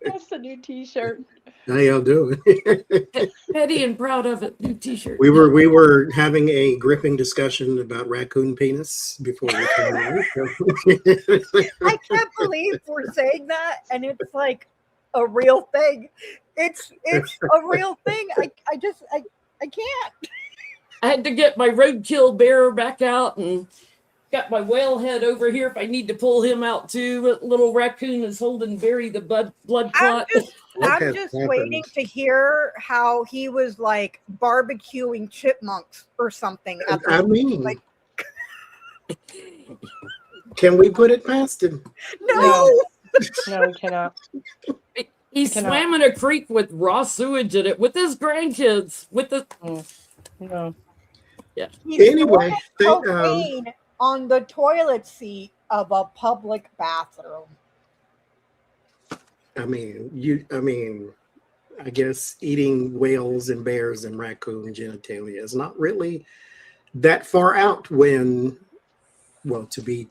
That's the new T-shirt. How y'all doing? Petty and proud of it. New T-shirt. We were having a gripping discussion about raccoon penis before we came on. I can't believe we're saying that, and it's like a real thing. It's a real thing. I can't. I had to get my roadkill bear back out and got my whale head over here if I need to pull him out too. Little raccoon is holding Barry the blood clot. I'm just waiting to hear how he was like barbecuing chipmunks or something. I mean, like, can we put it past him? No, we cannot. He swam in a creek with raw sewage in it with his grandkids. With the no, yeah. Anyway, cocaine on the toilet seat of a public bathroom. I mean, I guess eating whales and bears and raccoon genitalia is not really that far out when, well, to be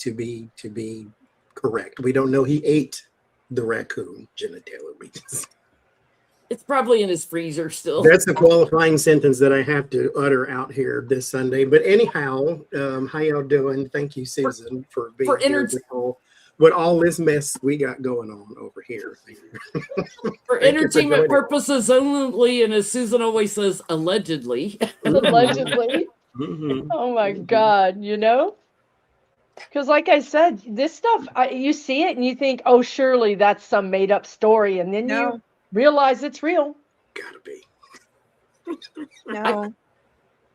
correct. We don't know he ate the raccoon genitalia. It's probably in his freezer still. That's the qualifying sentence that I have to utter out here this Sunday. But anyhow, how y'all doing? Thank you, Susan, for being here with all this mess we got going on over here. For entertainment purposes only, and as Susan always says, allegedly. Allegedly. Mm-hmm. Oh my God, you know? Because like I said, this stuff, you see it and you think, oh, surely that's some made up story. And then you realize it's real. Gotta be. No.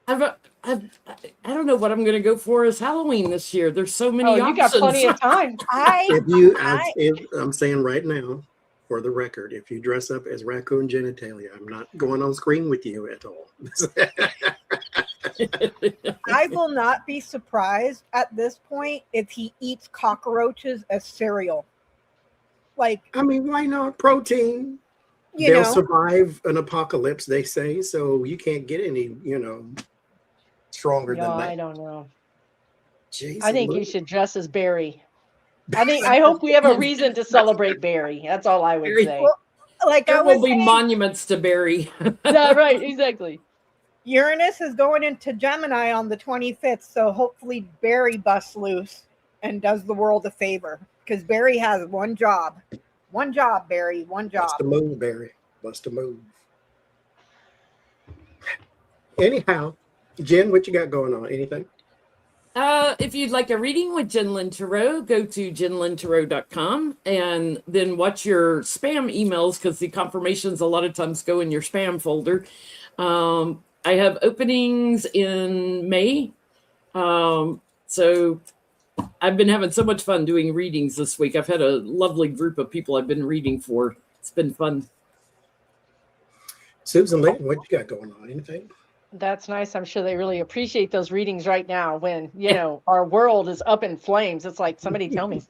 I don't know what I'm going to go for as Halloween this year. There's so many options. You got plenty of time. I'm saying right now, for the record, if you dress up as raccoon genitalia, I'm not going on screen with you at all. I will not be surprised at this point if he eats cockroaches as cereal. Like, I mean, why not? Protein. They'll survive an apocalypse, they say, so you can't get any, stronger than that. I don't know. Jeez, I think you should dress as Barry. I hope we have a reason to celebrate Barry. That's all I would say. Well, like there will be monuments to Barry. Yeah, right, exactly. Uranus is going into Gemini on the 25th, so hopefully Barry busts loose and does the world a favor. Because Barry has one job. One job, Barry. One job. Bust a move, Barry. Bust a move. Anyhow, Jen, what you got going on? Anything? If you'd like a reading with Jen Lynn Tarot, go to jenlyntarot.com and then watch your spam emails because the confirmations a lot of times go in your spam folder. I have openings in May. So I've been having so much fun doing readings this week. I've had a lovely group of people I've been reading for. It's been fun. Susan Lynn, what you got going on? Anything? That's nice. I'm sure they really appreciate those readings right now when, our world is up in flames. It's like, somebody tell me.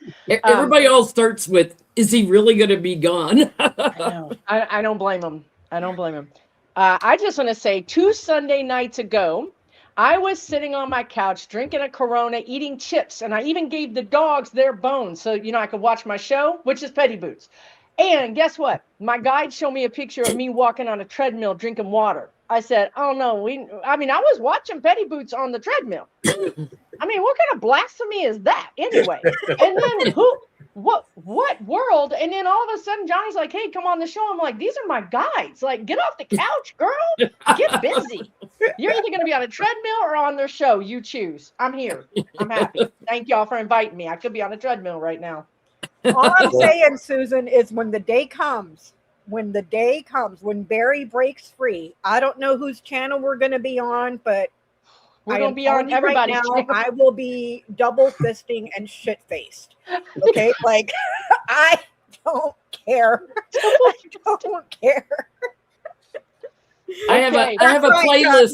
Everybody all starts with, is he really going to be gone? I know. I don't blame him. I don't blame him. I just want to say 2 Sunday nights ago, I was sitting on my couch drinking a Corona, eating chips, and I even gave the dogs their bones so, I could watch my show, which is Petty Boots. And guess what? My guide showed me a picture of me walking on a treadmill drinking water. I said, oh, no. I was watching Petty Boots on the treadmill. I mean, what kind of blasphemy is that anyway? And then what world? And then all of a sudden, Johnny's like, hey, come on the show. I'm like, these are my guides. Like, get off the couch, girl. Get busy. You're either going to be on a treadmill or on their show. You choose. I'm here. I'm happy. Thank y'all for inviting me. I could be on a treadmill right now. All I'm saying, Susan, is when the day comes, when Barry breaks free, I don't know whose channel we're going to be on, but we're going to be on everybody's channel. I will be double fisting and shit faced. Okay, like I don't care. I don't care. I have a playlist.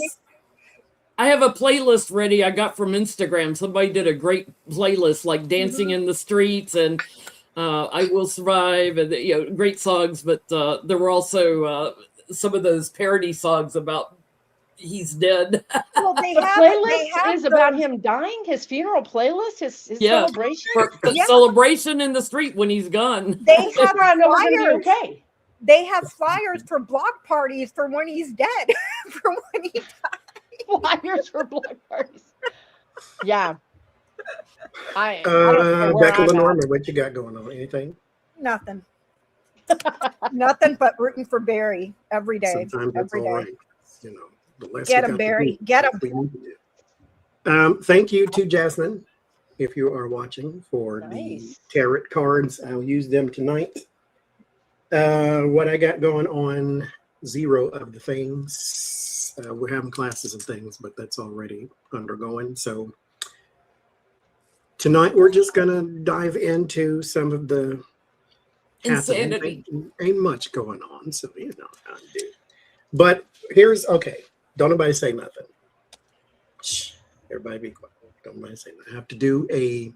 I have a playlist ready. I got from Instagram. Somebody did a great playlist, like "Dancing in the Streets" and "I Will Survive," and great songs. But there were also some of those parody songs about he's dead. Well, The playlist is about him dying. His funeral playlist, his celebration. For the celebration in the street when he's gone. They have flyers. Okay. They have flyers for block parties for when he's dead. For when he died. Flyers for block parties. Yeah. I Becca Lenormand, what you got going on? Anything? Nothing. Nothing but rooting for Barry every day. Sometimes that's all right. You know, the less get him, Barry. Get him. Thank you to Jasmine, if you are watching, for the tarot cards. I'll use them tonight. What I got going on, 0 of the things. We're having classes and things, but that's already undergoing. So tonight we're just gonna dive into some of the insanity. Ain't much going on, so you know how to do. But here's don't nobody say nothing. Shh, everybody be quiet. Don't nobody say nothing. I have to do a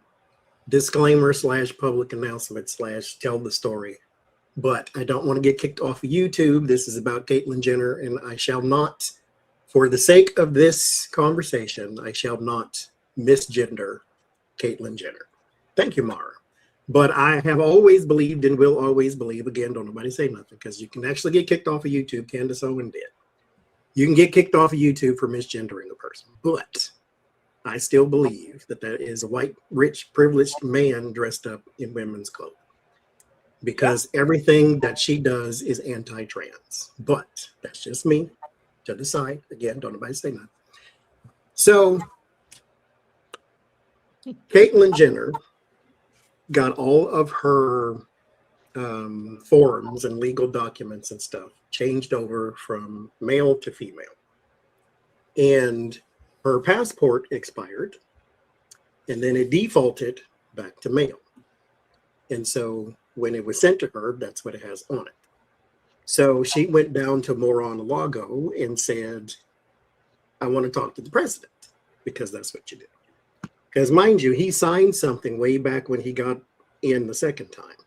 disclaimer / public announcement / tell the story. But I don't want to get kicked off of YouTube. This is about Caitlyn Jenner, and I shall not, for the sake of this conversation, I shall not misgender Caitlyn Jenner. Thank you, Mara. But I have always believed and will always believe, again, don't nobody say nothing, because you can actually get kicked off of YouTube. Candace Owen did. You can get kicked off of YouTube for misgendering a person. But I still believe that is a white, rich, privileged man dressed up in women's clothes. Because everything that she does is anti-trans. But that's just me to the side. Again, don't nobody say nothing. So Caitlyn Jenner got all of her forms and legal documents and stuff changed over from male to female. And her passport expired. And then it defaulted back to male. And so when it was sent to her, that's what it has on it. So she went down to Mar-a-Lago and said, I want to talk to the president, because that's what you do. Because mind you, he signed something way back when he got in the second time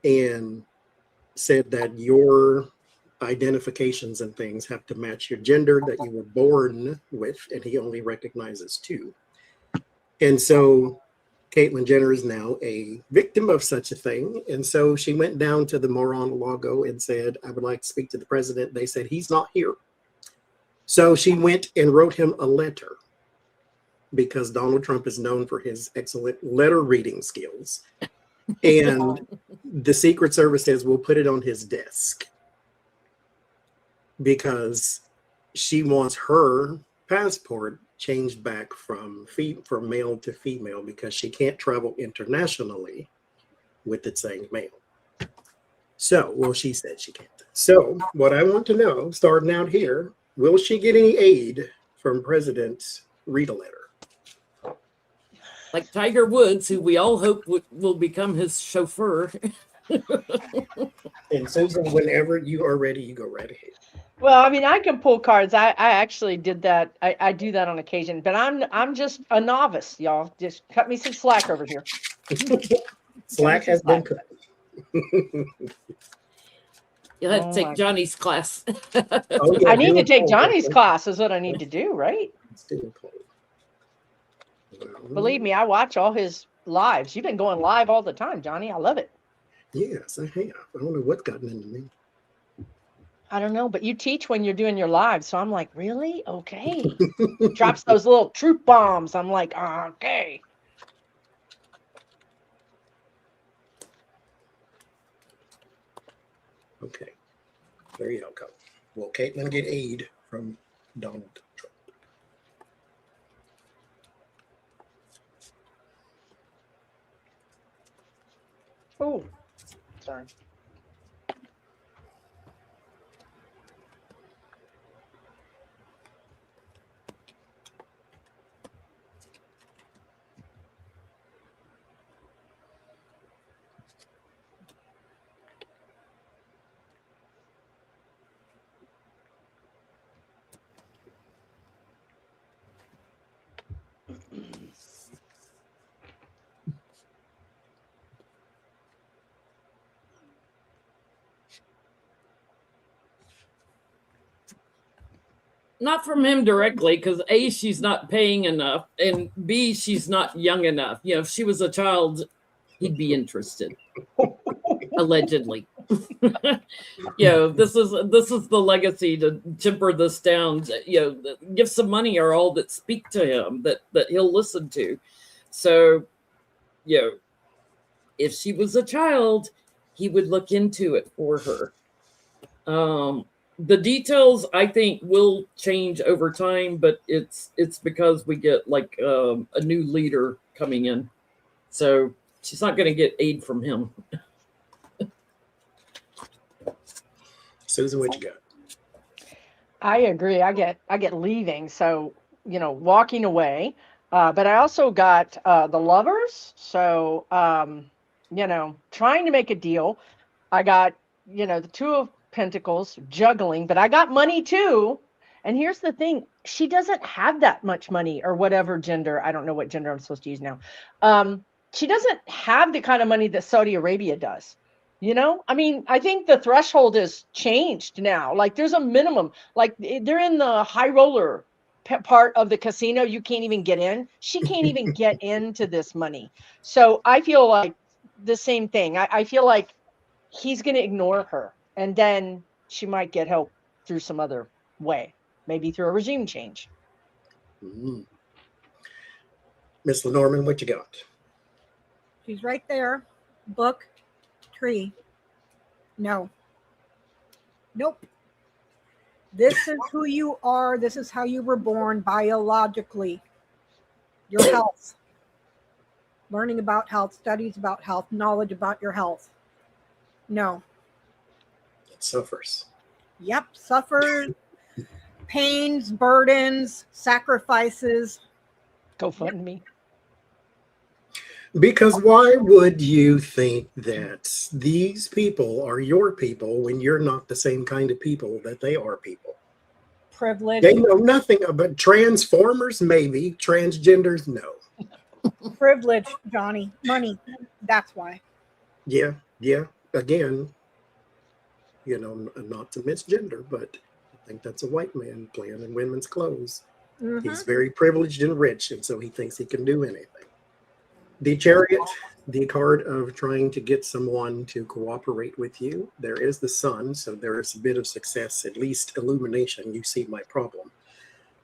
and said that your identifications and things have to match your gender that you were born with, and he only recognizes 2. And so Caitlyn Jenner is now a victim of such a thing. And so she went down to the Mar-a-Lago and said, I would like to speak to the president. They said, he's not here. So she went and wrote him a letter, because Donald Trump is known for his excellent letter reading skills. And the Secret Service says, we'll put it on his desk, because she wants her passport changed back from male to female, because she can't travel internationally with it saying male. So, well, she said she can't. So what I want to know, starting out here, will she get any aid from President Read a Letter? Like Tiger Woods, who we all hope will become his chauffeur. And Susan, whenever you are ready, you go right ahead. Well, I mean, I can pull cards. I actually did that. I do that on occasion, but I'm just a novice, y'all. Just cut me some slack over here. Slack has been cut. You'll have to take Johnny's class. Oh, yeah, I need to take Johnny's class is what I need to do, right? Believe me, I watch all his lives. You've been going live all the time, Johnny. I love it. Yes, I have. I don't know what's gotten into me. I don't know, but you teach when you're doing your live. So I'm like, really? Okay. Drops those little truth bombs. I'm like, okay. Okay. There you go. Will Caitlyn get aid from Donald Trump? Oh, sorry. Not from him directly, because A, she's not paying enough, and B, she's not young enough. You know, if she was a child, he'd be interested. Allegedly. You know, this is the legacy to temper this down. You know, give some money are all that speak to him that he'll listen to. So, you know, if she was a child, he would look into it for her. The details, I think, will change over time, but it's because we get like a new leader coming in, so she's not going to get aid from him. Susan, what you got? I agree. I get leaving, so you know, walking away. But I also got the lovers, so you know, trying to make a deal. I got, you know, the Two of Pentacles, juggling, but I got money too. And here's the thing, she doesn't have that much money, or whatever gender, I don't know what gender I'm supposed to use now. She doesn't have the kind of money that Saudi Arabia does. You know, I mean, I think the threshold has changed now. Like there's a minimum, like they're in the high roller part of the casino. You can't even get in. She can't even get into this money. So I feel like the same thing. I feel like he's going to ignore her, and then she might get help through some other way, maybe through a regime change. Miss Lenormand, what you got? She's right there. Book, tree. No. Nope. This is who you are. This is how you were born biologically. Your health. Learning about health, studies about health, knowledge about your health. No. It suffers. Yep. Suffers, pains, burdens, sacrifices. Go fund me. Because why would you think that these people are your people when you're not the same kind of people that they are people? Privilege. They know nothing about transformers, maybe. Transgenders, no. Privilege, Johnny. Money. That's why. Yeah. Again, you know, not to misgender, but I think that's a white man playing in women's clothes. Mm-hmm. He's very privileged and rich, and so he thinks he can do anything. The Chariot, the card of trying to get someone to cooperate with you. There is the sun, so there is a bit of success, at least illumination. You see my problem.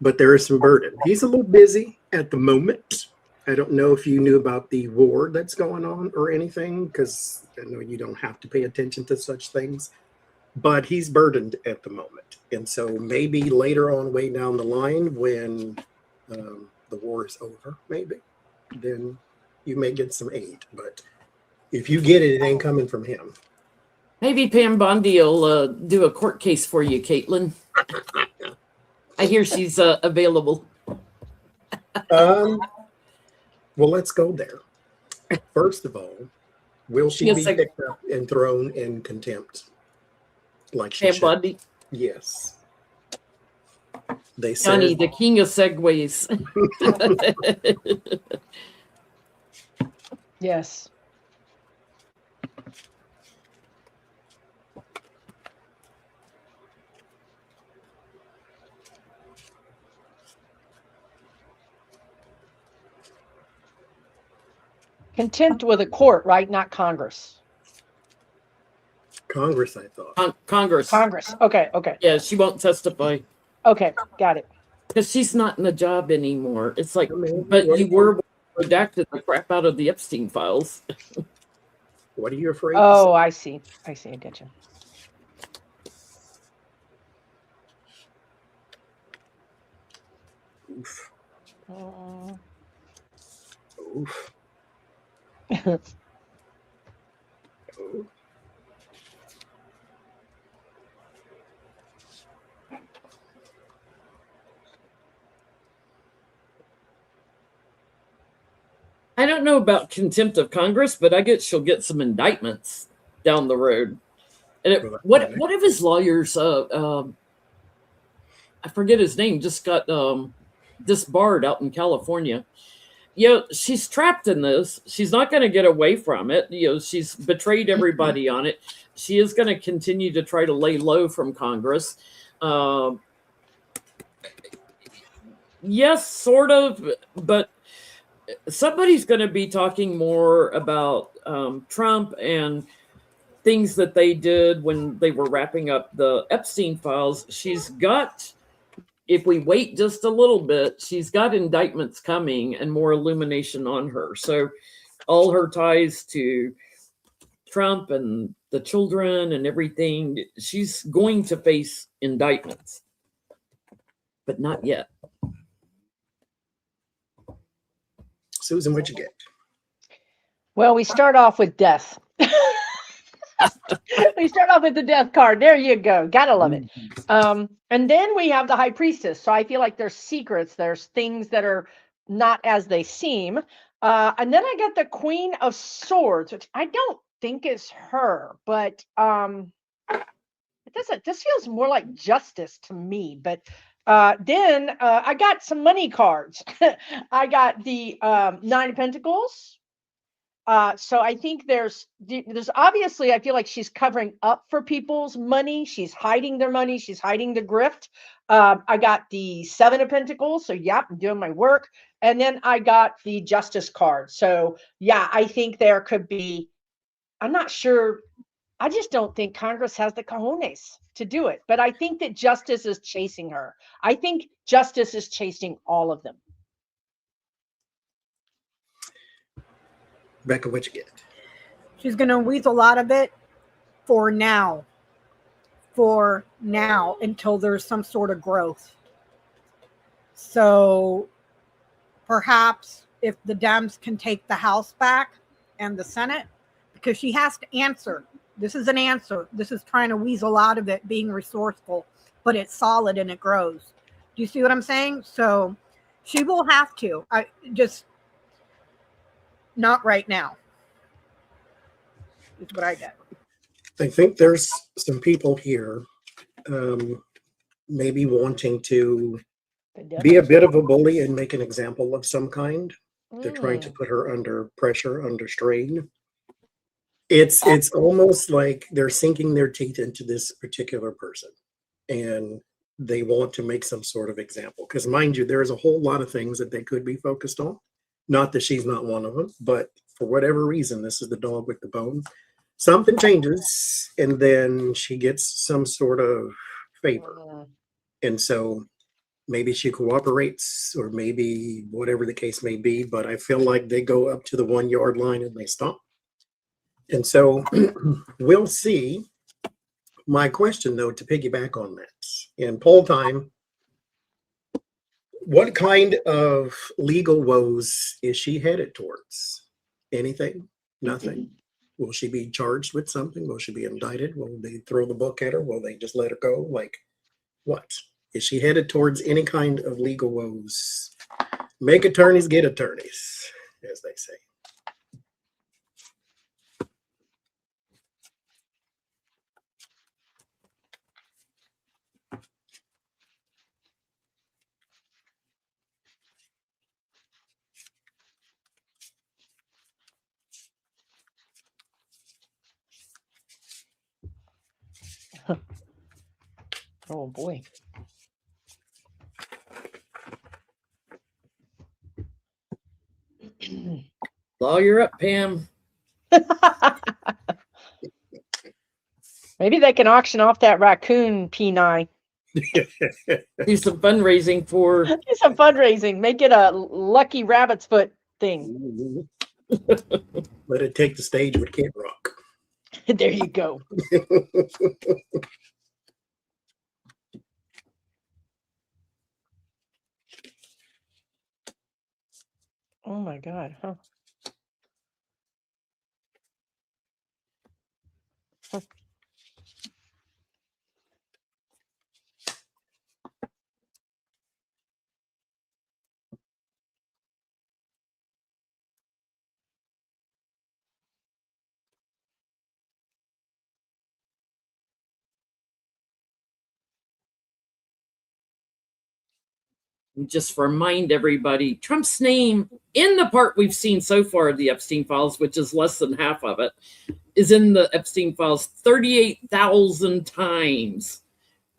But there is some burden. He's a little busy at the moment. I don't know if you knew about the war that's going on or anything, because I know you don't have to pay attention to such things. But he's burdened at the moment. And so maybe later on, way down the line, when the war is over, maybe, then you may get some aid. But if you get it, it ain't coming from him. Maybe Pam Bondi will do a court case for you, Caitlyn. I hear she's available. Well, let's go there. First of all, will she be picked up and thrown in contempt? Like she Pam should? Bondi. Yes. They said, Johnny, the king of segways. Yes. Contempt with a court, right? Not Congress. Congress, I thought. Congress. Congress. Okay. Yeah, she won't testify. Okay, got it. Because she's not in the job anymore. It's like, but you were redacted the crap out of the Epstein files. What are you afraid Oh, I see. I get you. Oof. Oof. Oh. I don't know about contempt of Congress, but I guess she'll get some indictments down the road. And what if his lawyers, I forget his name, just got disbarred out in California. You know, she's trapped in this. She's not going to get away from it. You know, she's betrayed everybody on it. She is going to continue to try to lay low from Congress. Yes, sort of, but somebody's going to be talking more about Trump and things that they did when they were wrapping up the Epstein files. She's got, if we wait just a little bit, she's got indictments coming and more illumination on her. So all her ties to Trump and the children and everything, she's going to face indictments, but not yet. Susan, what'd you get? Well, we start off with death. We start off with the death card. There you go. Gotta love it. And then we have the high priestess. So I feel like there's secrets. There's things that are not as they seem. And then I got the Queen of Swords, which I don't think is her, but it doesn't. This feels more like justice to me. But then I got some money cards. I got the Nine of Pentacles. So I think there's obviously, I feel like she's covering up for people's money. She's hiding their money. She's hiding the grift. I got the Seven of Pentacles. So yeah, I'm doing my work. And then I got the Justice card. So yeah, I think there could be, I'm not sure. I just don't think Congress has the cojones to do it. But I think that justice is chasing her. I think justice is chasing all of them. Becca, what you get? She's going to weasel out of it for now, until there's some sort of growth. So perhaps if the Dems can take the House back and the Senate, because she has to answer. This is an answer. This is trying to weasel out of it, being resourceful, but it's solid and it grows. Do you see what I'm saying? So she will have to. Not right now. Is what I get. I think there's some people here maybe wanting to be a bit of a bully and make an example of some kind. They're trying to put her under pressure, under strain. It's almost like they're sinking their teeth into this particular person, and they want to make some sort of example. Because mind you, there's a whole lot of things that they could be focused on. Not that she's not one of them, but for whatever reason, this is the dog with the bone. Something changes, and then she gets some sort of favor. And so maybe she cooperates, or maybe whatever the case may be, but I feel like they go up to the 1 yard line and they stop. And so we'll see. My question, though, to piggyback on that, in poll time, what kind of legal woes is she headed towards? Anything? Nothing? Will she be charged with something? Will she be indicted? Will they throw the book at her? Will they just let her go? Like, what? Is she headed towards any kind of legal woes? Make attorneys get attorneys, as they say. Oh boy. Lawyer up, Pam. Maybe they can auction off that raccoon P9. Do some fundraising for. Do some fundraising. Make it a lucky rabbit's foot thing. Let it take the stage with Kid Rock. There you go. Oh my God, huh? Just remind everybody, Trump's name in the part we've seen so far of the Epstein files, which is less than half of it, is in the Epstein files 38,000 times.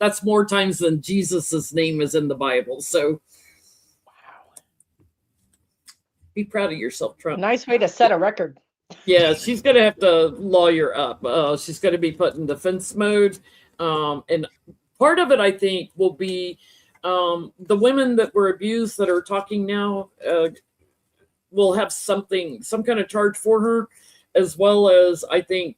That's more times than Jesus's name is in the Bible. So be proud of yourself, Trump. Nice way to set a record. Yeah, she's going to have to lawyer up. She's going to be put in defense mode. And part of it, I think, will be the women that were abused that are talking now will have some kind of charge for her, as well as I think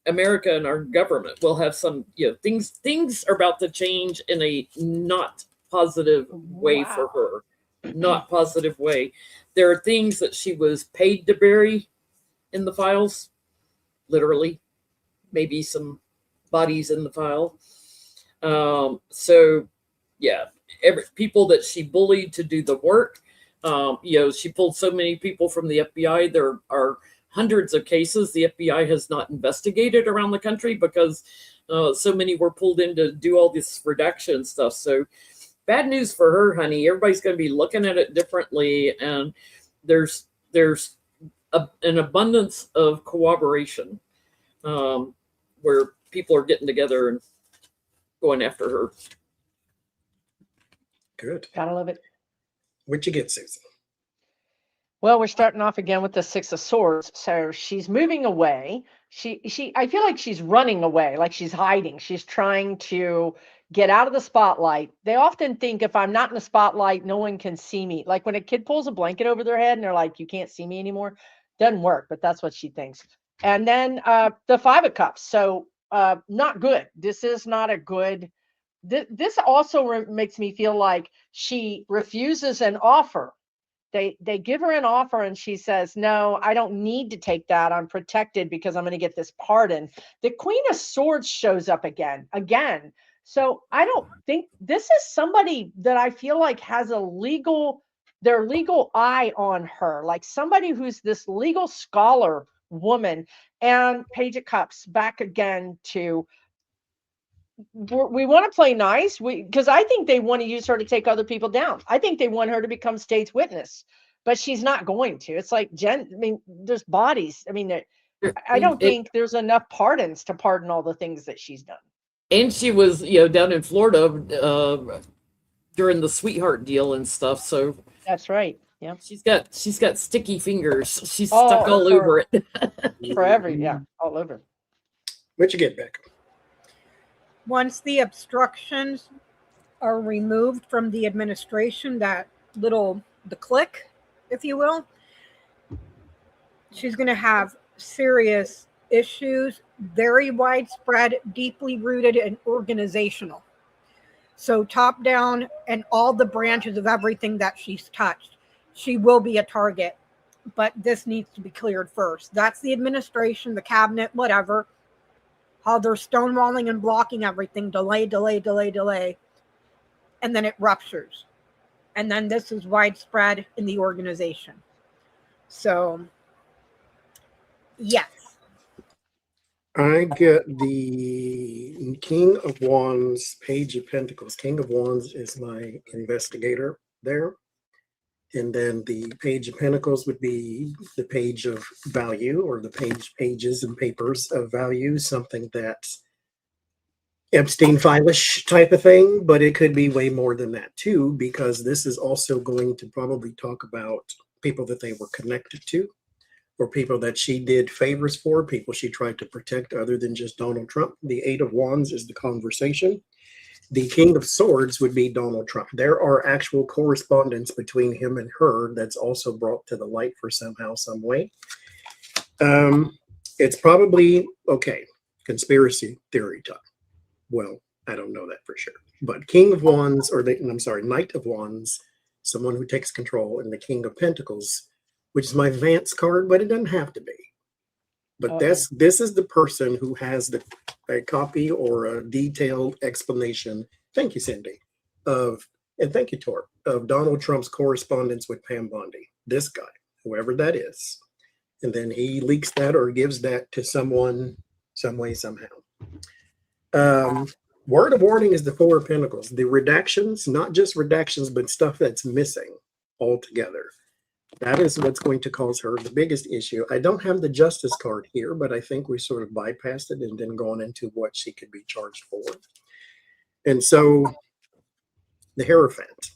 America and our government will have some, things are about to change in a not positive way for her. Not positive way. There are things that she was paid to bury in the files, literally, maybe some bodies in the file. So yeah, people that she bullied to do the work. She pulled so many people from the FBI. There are hundreds of cases the FBI has not investigated around the country because so many were pulled in to do all this redaction stuff. So bad news for her, honey. Everybody's going to be looking at it differently, and there's an abundance of cooperation where people are getting together and going after her. Good. Gotta love it. What'd you get, Susan? Well, we're starting off again with the Six of Swords. So she's moving away. I feel like she's running away, like she's hiding. She's trying to get out of the spotlight. They often think if I'm not in the spotlight, no one can see me. Like when a kid pulls a blanket over their head and they're like, you can't see me anymore. Doesn't work, but that's what she thinks. And then the Five of Cups. So not good. This is not a good. This also makes me feel like she refuses an offer. They give her an offer and she says, no, I don't need to take that. I'm protected because I'm going to get this pardon. The Queen of Swords shows up again. So I don't think this is somebody that I feel like has their legal eye on her, like somebody who's this legal scholar woman. And Page of Cups back again to, we want to play nice because I think they want to use her to take other people down. I think they want her to become state's witness, but she's not going to. It's like there's bodies. I mean, I don't think there's enough pardons to pardon all the things that she's done. And she was, down in Florida during the sweetheart deal and stuff. So that's right. Yeah, she's got sticky fingers. She's stuck all over it. All over. What'd you get, Beck? Once the obstructions are removed from the administration, the clique, if you will, she's going to have serious issues, very widespread, deeply rooted, and organizational. So top down and all the branches of everything that she's touched, she will be a target. But this needs to be cleared first. That's the administration, the cabinet, whatever. How they're stonewalling and blocking everything, delay. And then it ruptures. And then this is widespread in the organization. So, yes. I get the King of Wands, Page of Pentacles. King of Wands is my investigator there. And then the Page of Pentacles would be the page of value, or the pages and papers of value, something that's Epstein file-ish type of thing, but it could be way more than that too, because this is also going to probably talk about people that they were connected to, or people that she did favors for, people she tried to protect other than just Donald Trump. The Eight of Wands is the conversation. The King of Swords would be Donald Trump. There are actual correspondence between him and her that's also brought to the light for somehow, some way. It's probably, conspiracy theory time. Well, I don't know that for sure. But King of Wands, Knight of Wands, someone who takes control, and the King of Pentacles, which is my Vance card, but it doesn't have to be. But this is the person who has a copy or a detailed explanation. Thank you, Cindy. And thank you, Tor, of Donald Trump's correspondence with Pam Bondi. This guy, whoever that is. And then he leaks that or gives that to someone, some way, somehow. Word of warning is the Four of Pentacles. The redactions, not just redactions, but stuff that's missing altogether. That is what's going to cause her the biggest issue. I don't have the justice card here, but I think we sort of bypassed it and then gone into what she could be charged for. And so the Hierophant,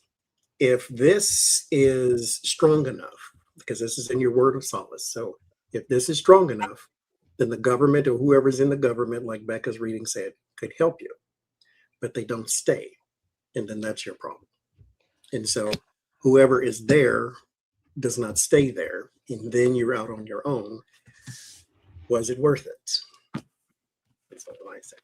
if this is strong enough, because this is in your word of solace, so if this is strong enough, then the government or whoever's in the government, like Becca's reading said, could help you, but they don't stay. And then that's your problem. And so whoever is there does not stay there, and then you're out on your own. Was it worth it? That's what I say.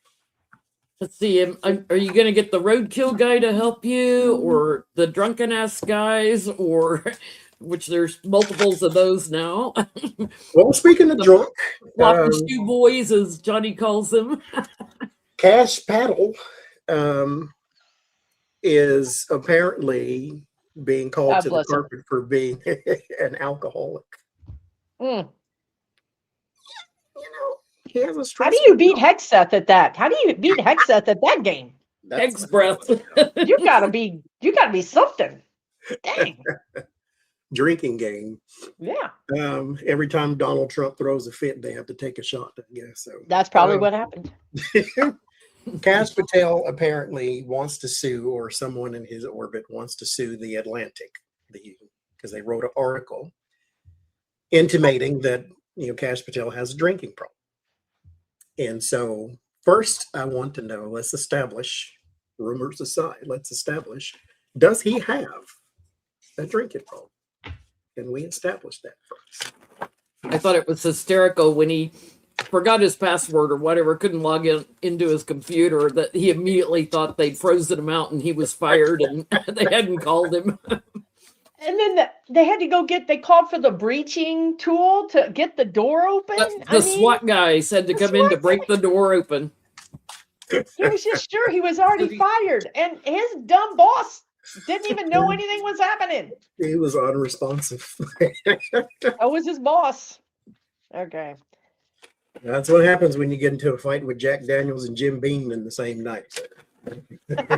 Let's see. Are you going to get the roadkill guy to help you, or the drunken ass guys, or which there's multiples of those now? Well, speaking of drunk, Floppy shoe boys, as Johnny calls them. Kash Patel is apparently being called to the carpet for being an alcoholic. Mm. You know, he has a stress. How do you beat Hexeth at that? How do you beat Hexeth at that game? Hex breath. You gotta be something. Dang. Drinking game. Yeah. Every time Donald Trump throws a fit, they have to take a shot, I guess. So that's probably what happened. Kash Patel apparently wants to sue, or someone in his orbit wants to sue the Atlantic, because they wrote an article intimating that Kash Patel has a drinking problem. And so first I want to know, let's establish, rumors aside, does he have a drinking problem? Can we establish that first? I thought it was hysterical when he forgot his password or whatever, couldn't log into his computer, that he immediately thought they'd frozen him out and he was fired and they hadn't called him. And then they had to they called for the breaching tool to get the door open. The SWAT guy said to come in to break the door open. He was just sure he was already fired. And his dumb boss didn't even know anything was happening. He was unresponsive. That was his boss. Okay. That's what happens when you get into a fight with Jack Daniels and Jim Beam in the same night.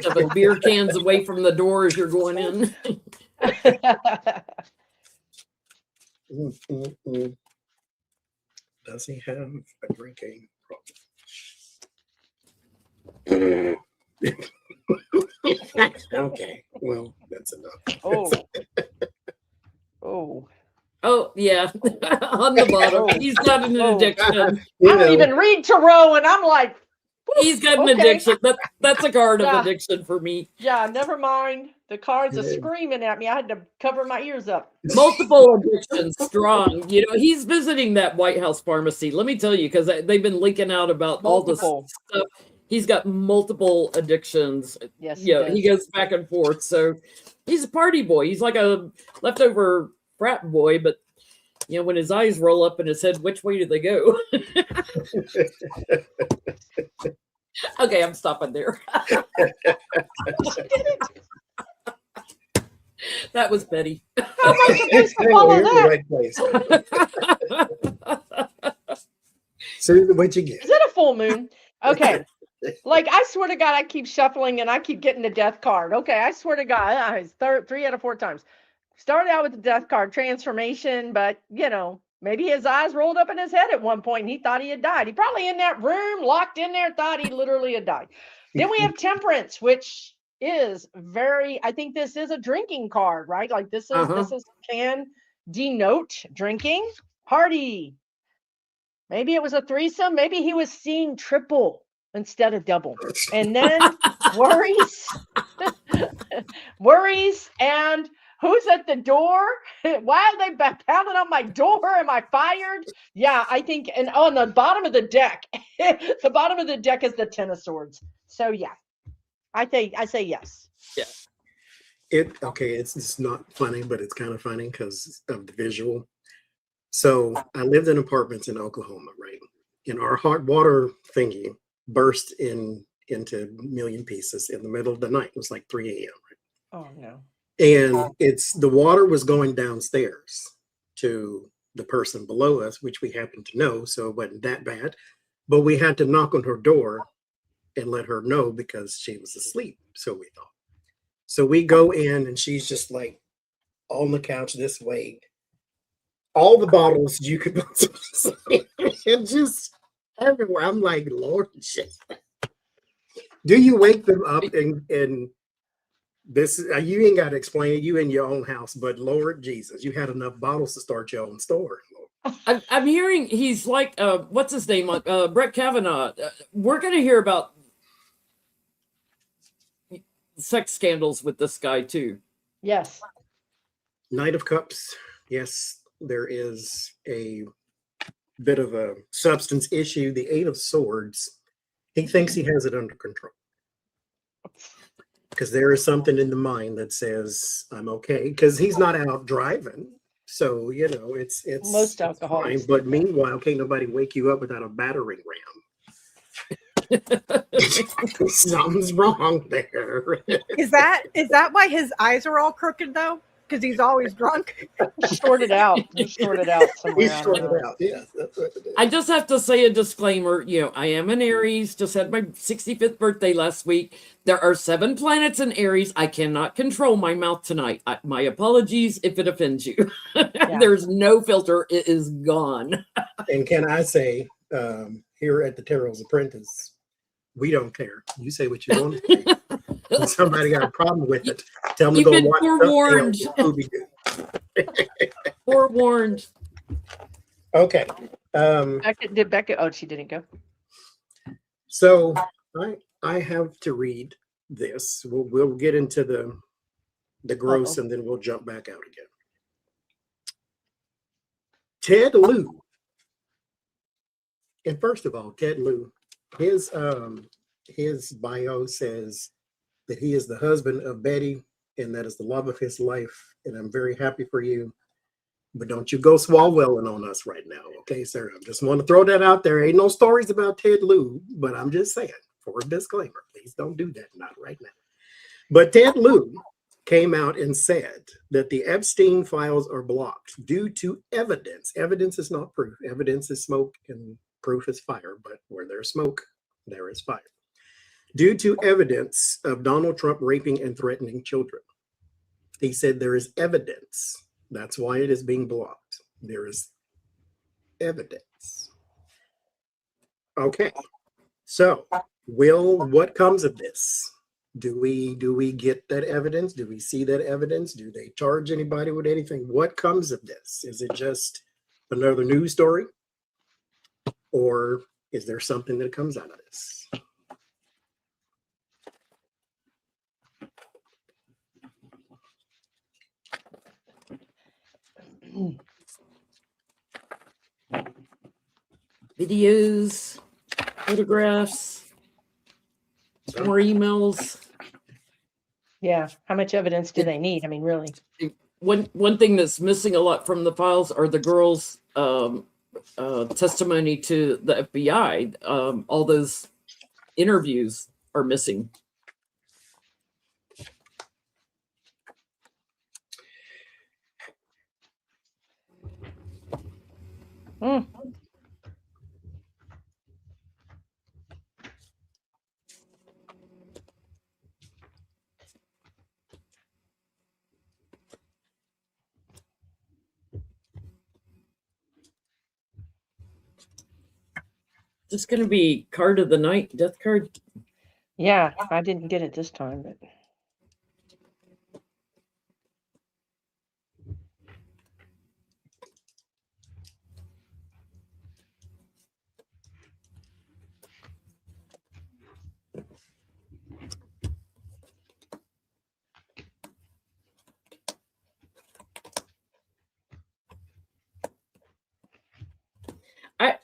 Shoving beer cans away from the door as you're going in. Does he have a drinking problem? Okay, well, that's enough. Oh, yeah. On the bottom. He's got an addiction. I don't even read tarot, and I'm like, he's got an addiction. That's a card of addiction for me. Yeah, never mind. The cards are screaming at me. I had to cover my ears up. Multiple addictions, strong. He's visiting that White House pharmacy. Let me tell you, because they've been leaking out about all this stuff. He's got multiple addictions. Yes, he goes back and forth. So he's a party boy. He's like a leftover frat boy, but when his eyes roll up in his head, which way do they go? Okay, I'm stopping there. That was Betty. How am I supposed to follow that? So what you get? Is it a full moon? Okay. Like, I swear to God, I keep shuffling and I keep getting the death card. Okay, I swear to God, it's 3 out of 4 times. Started out with the death card, transformation, but, maybe his eyes rolled up in his head at one point and he thought he had died. He probably in that room, locked in there, thought he literally had died. Then we have temperance, which is I think this is a drinking card, right? Like this can denote drinking. Party. Maybe it was a threesome. Maybe he was seeing triple instead of double. And then worries and who's at the door? Why are they pounding on my door? Am I fired? Yeah, I think, and on the bottom of the deck, the bottom of the deck is the 10 of swords. So yeah, I say yes. Yeah. It's not funny, but it's kind of funny because of the visual. So I lived in apartments in Oklahoma, right? And our hot water thingy burst into a million pieces in the middle of the night. It was like 3 a.m. Right? Oh no. And the water was going downstairs to the person below us, which we happened to know, so it wasn't that bad. But we had to knock on her door and let her know because she was asleep, so we thought. So we go in and she's just like on the couch this way, all the bottles you could possibly see, and just everywhere. I'm like, Lord, shit. Do you wake them up and this? You ain't got to explain it. You in your own house, but Lord Jesus, you had enough bottles to start your own store. I'm hearing he's like, what's his name? Brett Kavanaugh. We're going to hear about sex scandals with this guy too. Yes. Knight of Cups. Yes, there is a bit of a substance issue. The Eight of Swords. He thinks he has it under control. Because there is something in the mind that says, I'm okay. Because he's not out driving. So, you know, it's most alcoholics. Fine. But meanwhile, can't nobody wake you up without a battering ram. Something's wrong there. Is that why his eyes are all crooked though? Because he's always drunk. Sorted out. He's sorted out somewhere. He's sorted out. Yes, that's what it is. I just have to say a disclaimer. You know, I am an Aries. Just had my 65th birthday last week. There are 7 planets in Aries. I cannot control my mouth tonight. My apologies if it offends you. Yeah. There's no filter. It is gone. And can I say, here at the Terrell's Apprentice, we don't care. You say what you want to say. If somebody got a problem with it, tell them to go watch forewarned. Forewarned. Okay. Did Becca? Oh, she didn't go. So I have to read this. We'll get into the gross, and then we'll jump back out again. Ted Lieu. And first of all, Ted Lieu, his bio says that he is the husband of Betty, and that is the love of his life. And I'm very happy for you. But don't you go swallowing on us right now, okay, sir? I just want to throw that out there. Ain't no stories about Ted Lieu, but I'm just saying, for a disclaimer, please don't do that, not right now. But Ted Lieu came out and said that the Epstein files are blocked due to evidence. Evidence is not proof. Evidence is smoke, and proof is fire. But where there's smoke, there is fire. Due to evidence of Donald Trump raping and threatening children. He said there is evidence. That's why it is being blocked. There is evidence. Okay. So, what comes of this? Do we get that evidence? Do we see that evidence? Do they charge anybody with anything? What comes of this? Is it just another news story? Or is there something that comes out of this? Videos, photographs, more emails. Yeah. How much evidence do they need? I mean, really. One thing that's missing a lot from the files are the girls' testimony to the FBI. All those interviews are missing. Mm. Just going to be card of the night, death card. Yeah, I didn't get it this time, but.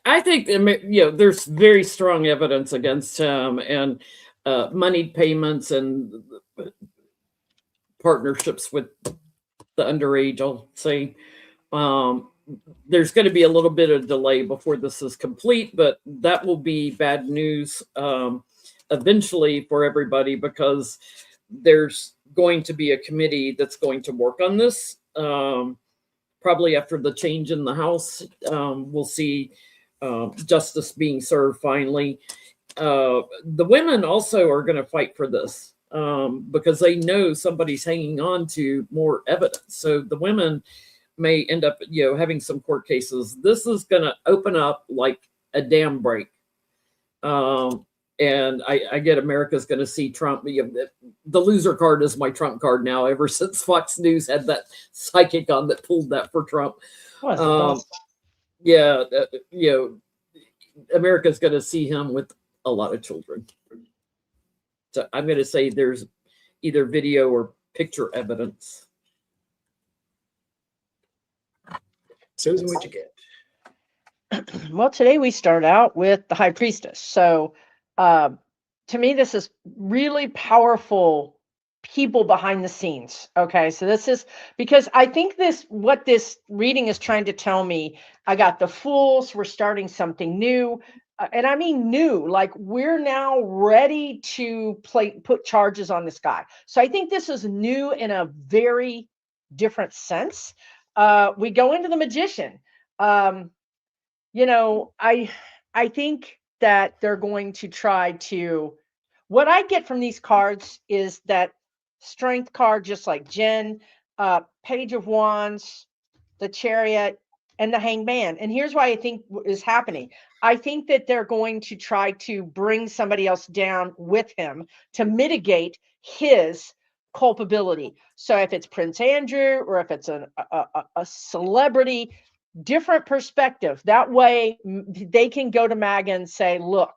I think, there's very strong evidence against him, and moneyed payments and partnerships with the underage, I'll say. There's going to be a little bit of delay before this is complete, but that will be bad news eventually for everybody, because there's going to be a committee that's going to work on this. Probably after the change in the House, we'll see justice being served finally. The women also are going to fight for this because they know somebody's hanging on to more evidence. So the women may end up, having some court cases. This is going to open up like a dam break. And I get America's going to see Trump. The loser card is my Trump card now, ever since Fox News had that psychic on that pulled that for Trump. America's going to see him with a lot of children. So I'm going to say there's either video or picture evidence. Susan, what'd you get? Well, today we start out with the high priestess. So to me, this is really powerful people behind the scenes. Okay, so this is because I think what this reading is trying to tell me, I got the fools, we're starting something new. And I mean new, like we're now ready to put charges on this guy. So I think this is new in a very different sense. We go into the magician. I think that they're going to try to, what I get from these cards is that strength card, just like Jen, Page of Wands, the Chariot, and the Hanged Man. And here's why I think is happening. I think that they're going to try to bring somebody else down with him to mitigate his culpability. So if it's Prince Andrew or if it's a celebrity, different perspective. That way they can go to MAGA and say, look,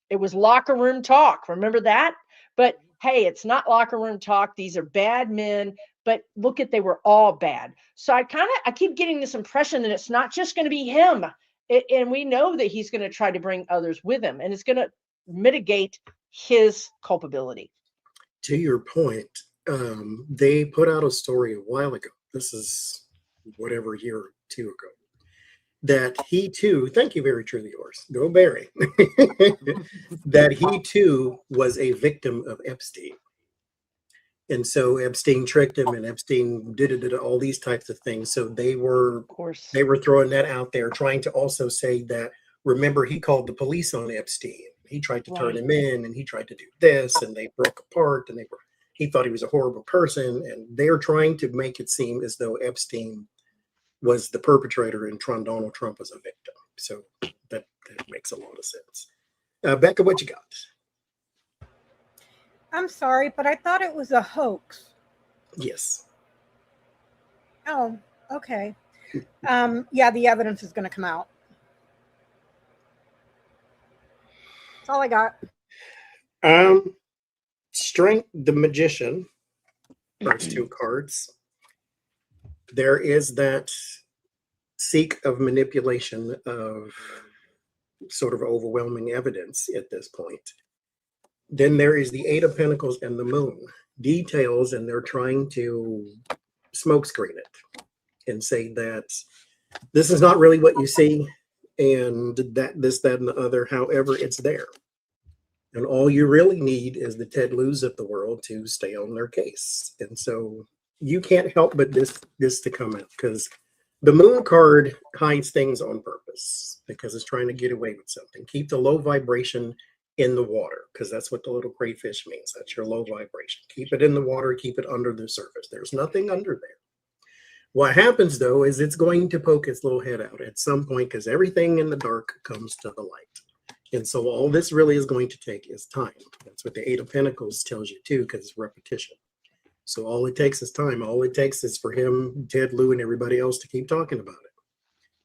it was locker room talk. Remember that? But hey, it's not locker room talk. These are bad men. But look they were all bad. So I keep getting this impression that it's not just going to be him. And we know that he's going to try to bring others with him, and it's going to mitigate his culpability. To your point, they put out a story a while ago. This is whatever year or two ago. That he too, thank you, very truly yours. Go Barry. That he too was a victim of Epstein. And so Epstein tricked him, and Epstein did all these types of things. So they were throwing that out there, trying to also say that, remember, he called the police on Epstein. He tried to turn him in, and he tried to do this, and they broke apart, and he thought he was a horrible person. And they're trying to make it seem as though Epstein was the perpetrator and Donald Trump was a victim. So that makes a lot of sense. Becca, what you got? I'm sorry, but I thought it was a hoax. Yes. Oh, okay. Yeah, the evidence is going to come out. That's all I got. Strength, the magician, first two cards. There is that seek of manipulation of sort of overwhelming evidence at this point. Then there is the Eight of Pentacles and the Moon. Details, and they're trying to smokescreen it and say that this is not really what you see, and that, this, that, and the other. However, it's there. And all you really need is the Ted Lieu's of the world to stay on their case. And so you can't help but this to come out, because the Moon card hides things on purpose because it's trying to get away with something. Keep the low vibration in the water, because that's what the little crayfish means. That's your low vibration. Keep it in the water, keep it under the surface. There's nothing under there. What happens though is it's going to poke its little head out at some point, because everything in the dark comes to the light. And so all this really is going to take is time. That's what the Eight of Pentacles tells you too, because it's repetition. So all it takes is time. All it takes is for him, Ted Lieu, and everybody else to keep talking about it.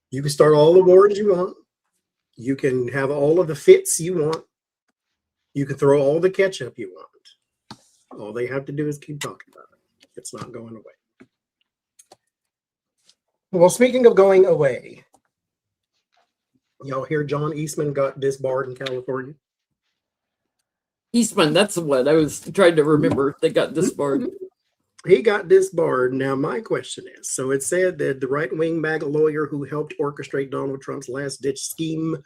You can start all the wars you want. You can have all of the fits you want. You can throw all the ketchup you want. All they have to do is keep talking about it. It's not going away. Well, speaking of going away, y'all hear John Eastman got disbarred in California? Eastman, that's the one I was trying to remember. They got disbarred. He got disbarred. Now, my question is, so it said that the right-wing MAGA lawyer who helped orchestrate Donald Trump's last-ditch scheme,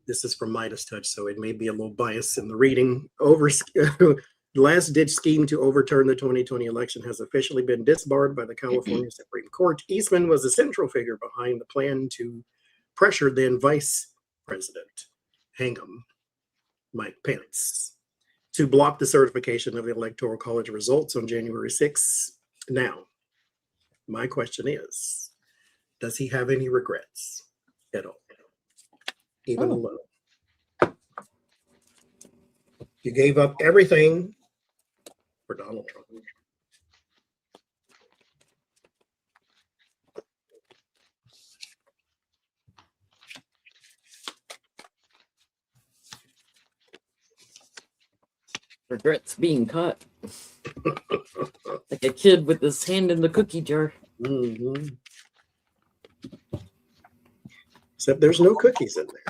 this is from Midas Touch, so it may be a little bias in the reading, last-ditch scheme to overturn the 2020 election has officially been disbarred by the California Supreme Court. Eastman was a central figure behind the plan to pressure then Vice President Hingham, Mike Pence, to block the certification of the Electoral College results on January 6th. Now, my question is, Does he have any regrets at all? Even a little. You gave up everything for Donald Trump. Regrets being caught. Like a kid with his hand in the cookie jar. Mm-hmm. Except there's no cookies in there.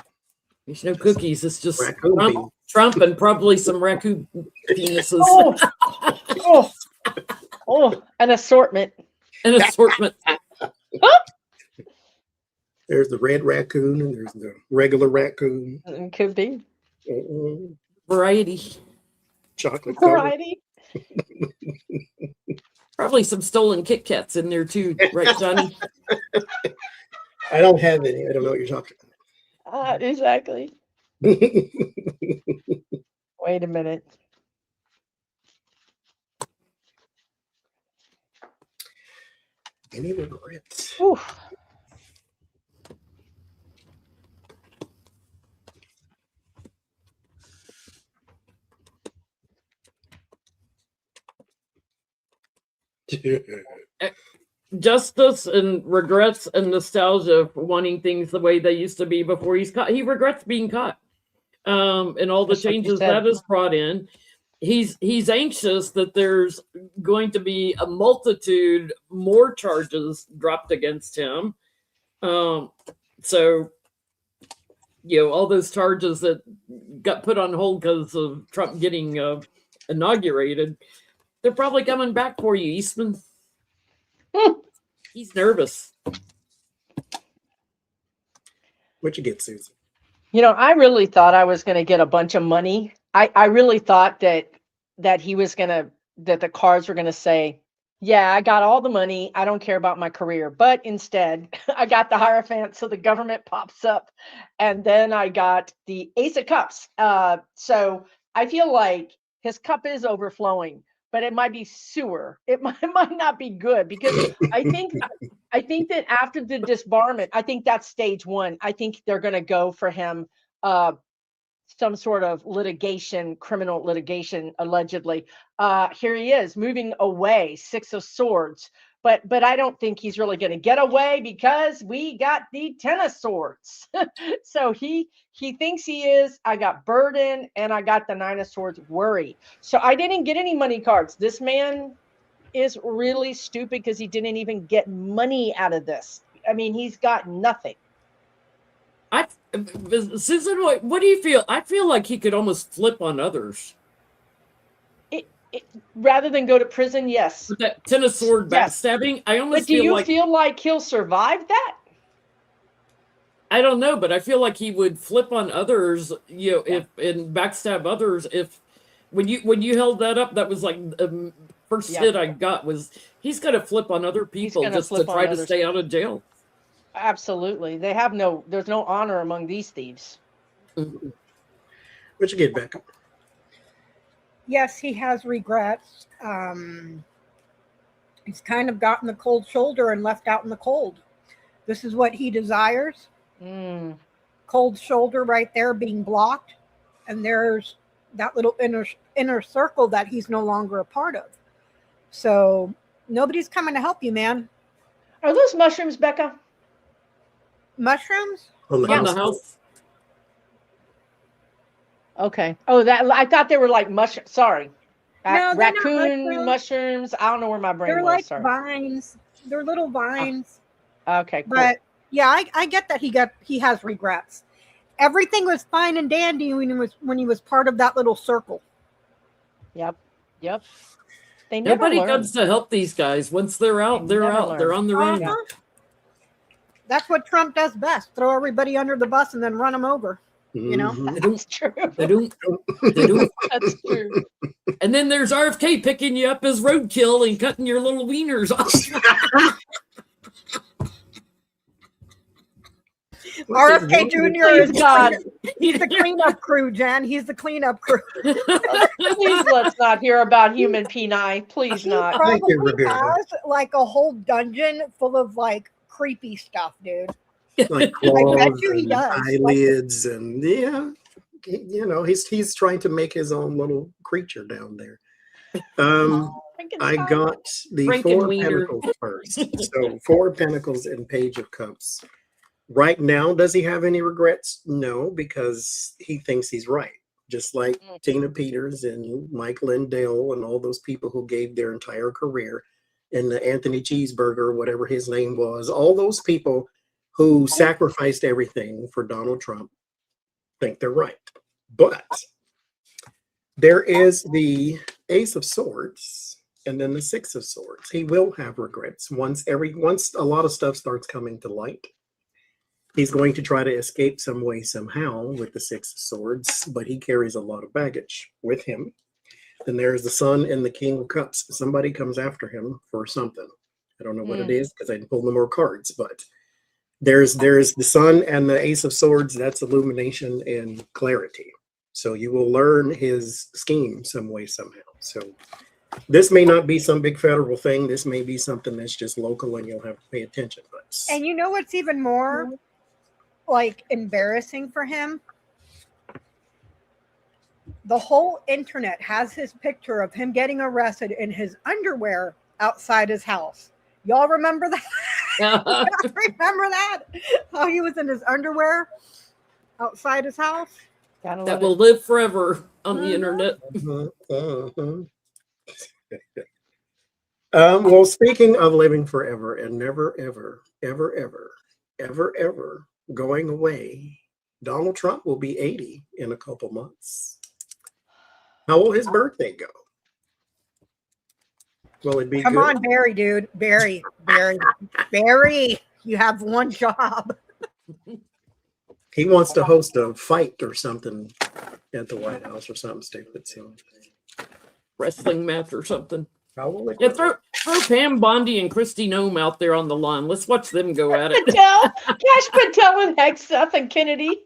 There's no cookies. It's just Raccoon Trump and probably some raccoon penises. Oh, an assortment. An assortment. There's the red raccoon and there's the regular raccoon. It could be. Variety. Chocolate Variety. Probably some stolen Kit Kats in there too, right, Johnny? I don't have any. I don't know what you're talking about. Exactly. Wait a minute. Any regrets? Whew. Justice and regrets and nostalgia for wanting things the way they used to be before he's caught. He regrets being caught. And all the changes that has brought in. He's anxious that there's going to be a multitude more charges dropped against him. So, all those charges that got put on hold because of Trump getting inaugurated, they're probably coming back for you, Eastman. He's nervous. What'd you get, Susan? I really thought I was going to get a bunch of money. I really thought that he was that the cards were going to say, yeah, I got all the money. I don't care about my career. But instead, I got the Hierophant, so the government pops up. And then I got the Ace of Cups. So I feel like his cup is overflowing, but it might be sewer. It might not be good, because I think that after the disbarment, I think that's stage one. I think they're going to go for him, some sort of litigation, criminal litigation, allegedly. Here he is moving away, 6 of Swords. But I don't think he's really going to get away, because we got the 10 of Swords. So he thinks he is. I got burden and I got the 9 of Swords, worry. So I didn't get any money cards. This man is really stupid because he didn't even get money out of this. I mean, he's got nothing. Susan, what do you feel? I feel like he could almost flip on others. Rather than go to prison, yes. With that 10 of Sword backstabbing, I almost feel like... But do you feel like he'll survive that? I don't know, but I feel like he would flip on others, if and backstab others. If when you held that up, that was like the first hit I got was he's going to flip on other people just to try to stay out of jail. Absolutely. There's no honor among these thieves. What'd you get, Becca? Yes, he has regrets. He's kind of gotten the cold shoulder and left out in the cold. This is what he desires. Cold shoulder right there being blocked. And there's that little inner circle that he's no longer a part of. So nobody's coming to help you, man. Are those mushrooms, Becca? Mushrooms? On the house. Okay. Oh, I thought they were like mushroom. Sorry. No, raccoon mushrooms. I don't know where my brain They're was. like Sorry. vines. They're little vines. Okay, cool. But yeah, I get that he has regrets. Everything was fine and dandy when he was part of that little circle. Yep. Nobody comes to help these guys. Once they're out, they're out. They're on their own. That's what Trump does best. Throw everybody under the bus and then run them over. That's true. They don't. That's true. And then there's RFK picking you up as roadkill and cutting your little wieners off. RFK Jr. is God. He's the cleanup crew, Jen. He's the cleanup crew. Please let's not hear about human peni. Please not. He probably has like a whole dungeon full of like creepy stuff, dude. Like I claws bet you he and does. eyelids, and yeah, you know, he's trying to make his own little creature down there. I got the Four of Pentacles first. So 4 of Pentacles and Page of Cups. Right now, does he have any regrets? No, because he thinks he's right. Just like Tina Peters and Mike Lindell and all those people who gave their entire career, and the Anthony Cheeseburger, whatever his name was, all those people who sacrificed everything for Donald Trump think they're right. But there is the Ace of Swords and then the Six of Swords. He will have regrets once a lot of stuff starts coming to light. He's going to try to escape some way, somehow, with the Six of Swords, but he carries a lot of baggage with him. Then there's the Sun and the King of Cups. Somebody comes after him for something. I don't know what it is because I didn't pull no more cards, but there's the Sun and the Ace of Swords. That's illumination and clarity. So you will learn his scheme some way, somehow. So this may not be some big federal thing. This may be something that's just local and you'll have to pay attention. But And you know what's even more like embarrassing for him? The whole internet has his picture of him getting arrested in his underwear outside his house. Y'all remember that? Y'all remember that? How he was in his underwear outside his house? That will live forever on the internet. Well, speaking of living forever and never, ever, ever, ever, ever, ever going away, Donald Trump will be 80 in a couple months. How will his birthday go? Will it be Come good? on, Barry, dude. Barry, you have one job. He wants to host a fight or something at the White House or something stupid. So. Wrestling match or something. How will it Yeah, go? throw Pam Bondi and Kristi Noem out there on the line. Let's watch them go at it. Kash Patel and Hegseth and Kennedy.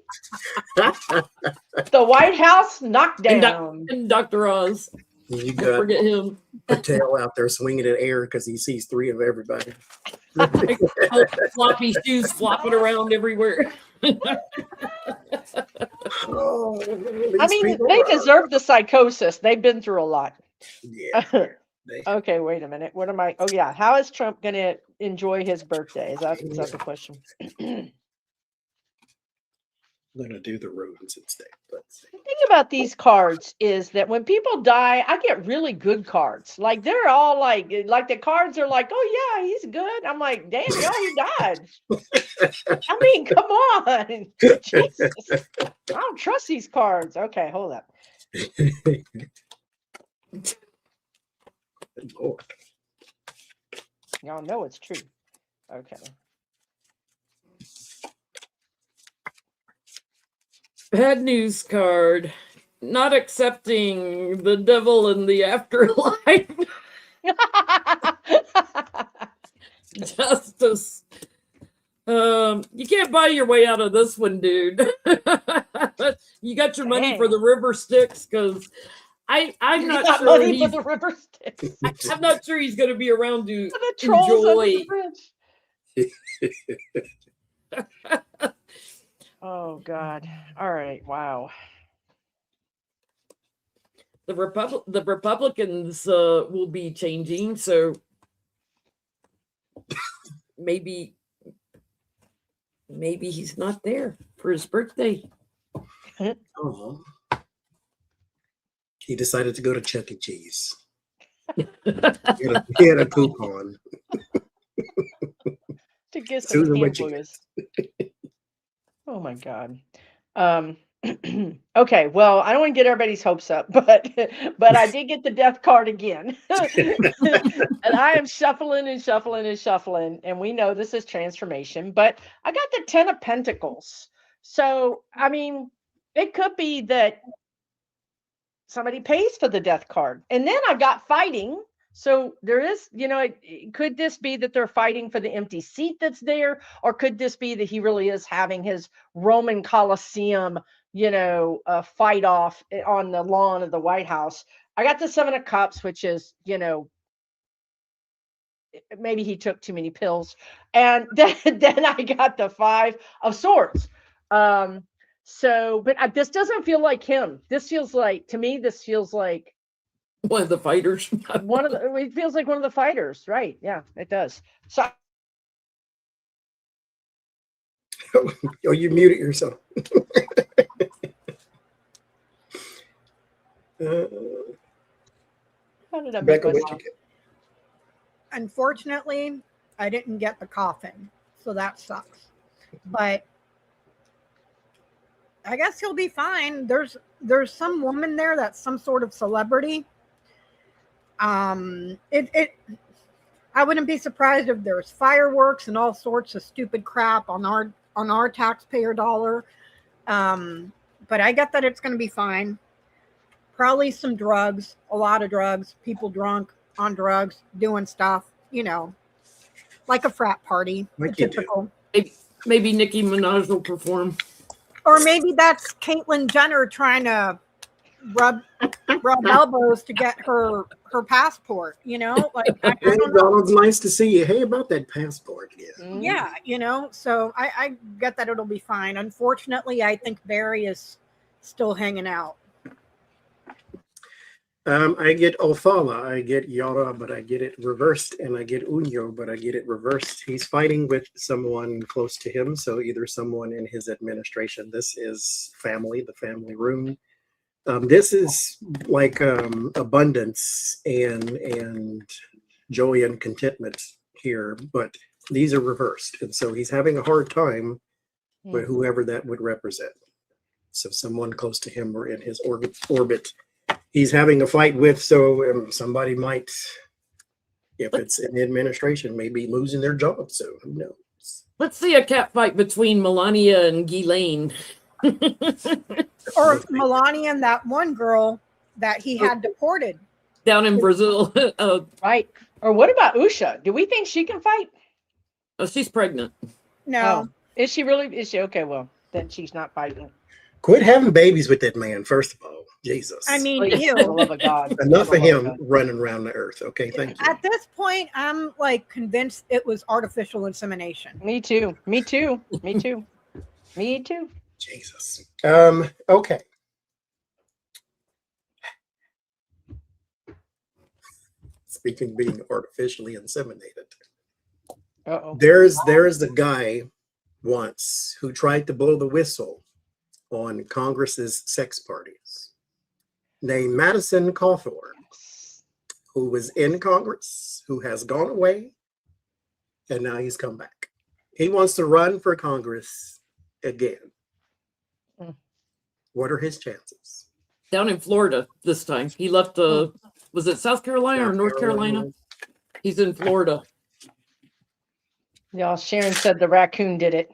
The White House knockdown. And Dr. Oz. You Don't got forget him. Patel out there swinging in air because he sees 3 of everybody. Floppy shoes flopping around everywhere. Oh, I mean, they deserve the psychosis. They've been through a lot. Yeah. Okay, wait a minute. What am I? Oh, yeah. How is Trump going to enjoy his birthday? Is that the question? I'm going to do the runes instead. Let's see. The thing about these cards is that when people die, I get really good cards. Like they're all like the cards are like, oh yeah, he's good. I'm like, damn, y'all, he died. I mean, come on, Jesus. I don't trust these cards. Okay, hold up. Lord. Y'all know it's true. Okay. Bad news card. Not accepting the devil in the afterlife. Justice. You can't buy your way out of this one, dude. You got your money for the river Styx because I'm not sure money for the river Styx. I'm not sure he's going to be around to the trolls enjoy. Oh God! All right, wow. The Republicans will be changing, so maybe he's not there for his birthday. Oh. He decided to go to Chuck E. Cheese. He had a coupon. To get some hamburgers. Oh my God. Okay, well, I don't want to get everybody's hopes up, but I did get the death card again. And I am shuffling and shuffling and shuffling, and we know this is transformation, but I got the 10 of Pentacles. So, I mean, it could be that somebody pays for the death card. And then I got fighting. So there is, could this be that they're fighting for the empty seat that's there? Or could this be that he really is having his Roman Colosseum, fight off on the lawn of the White House? I got the 7 of Cups, which is, maybe he took too many pills. And then I got the 5 of Swords. So, but this doesn't feel like him. This feels like, to me, this feels like one of the fighters. it feels like one of the fighters, right? Yeah, it does. So, oh, you muted yourself. how did I make Becca, what'd you myself? get? Unfortunately, I didn't get the coffin, so that sucks. But I guess he'll be fine. There's some woman there that's some sort of celebrity. I wouldn't be surprised if there's fireworks and all sorts of stupid crap on our taxpayer dollar. But I get that it's going to be fine. Probably some drugs, a lot of drugs, people drunk on drugs, doing stuff, like a frat party, Like the you do. typical. Maybe Nicki Minaj will perform. Or maybe that's Caitlyn Jenner trying to rub elbows to get her passport, like I Hey, don't know. Donald, it's nice to see you. Hey, about that passport. Yeah. Yeah, so I get that it'll be fine. Unfortunately, I think Barry is still hanging out. I get Othala, I get Yara, but I get it reversed, and I get Unyo, but I get it reversed. He's fighting with someone close to him, so either someone in his administration. This is family, the family room. This is like abundance and joy and contentment here, but these are reversed, and so he's having a hard time with whoever that would represent. So someone close to him or in his orbit. He's having a fight with, so somebody might, if it's in the administration, maybe losing their job. So who knows? Let's see a cat fight between Melania and Ghislaine. Or Melania and that one girl that he had deported. Down in Brazil. Right. Or what about Usha? Do we think she can fight? Oh, she's pregnant. No. Oh, is she really? Is she? Okay, well, then she's not fighting. Quit having babies with that man, first of all. Jesus. I mean, Please, ew. for the love of God. Enough For of the love him God. running around the earth. Okay, thank you. At this point, I'm like convinced it was artificial insemination. Me too. Me too. Me too. Me too. Jesus. Okay. Speaking of being artificially inseminated, Uh-oh. there's a guy once who tried to blow the whistle on Congress's sex parties, named Madison Cawthorn, who was in Congress, who has gone away, and now he's come back. He wants to run for Congress again. What are his chances? Down in Florida this time. He left was it South Carolina or North Carolina? He's in Florida. Y'all, Sharon said the raccoon did it.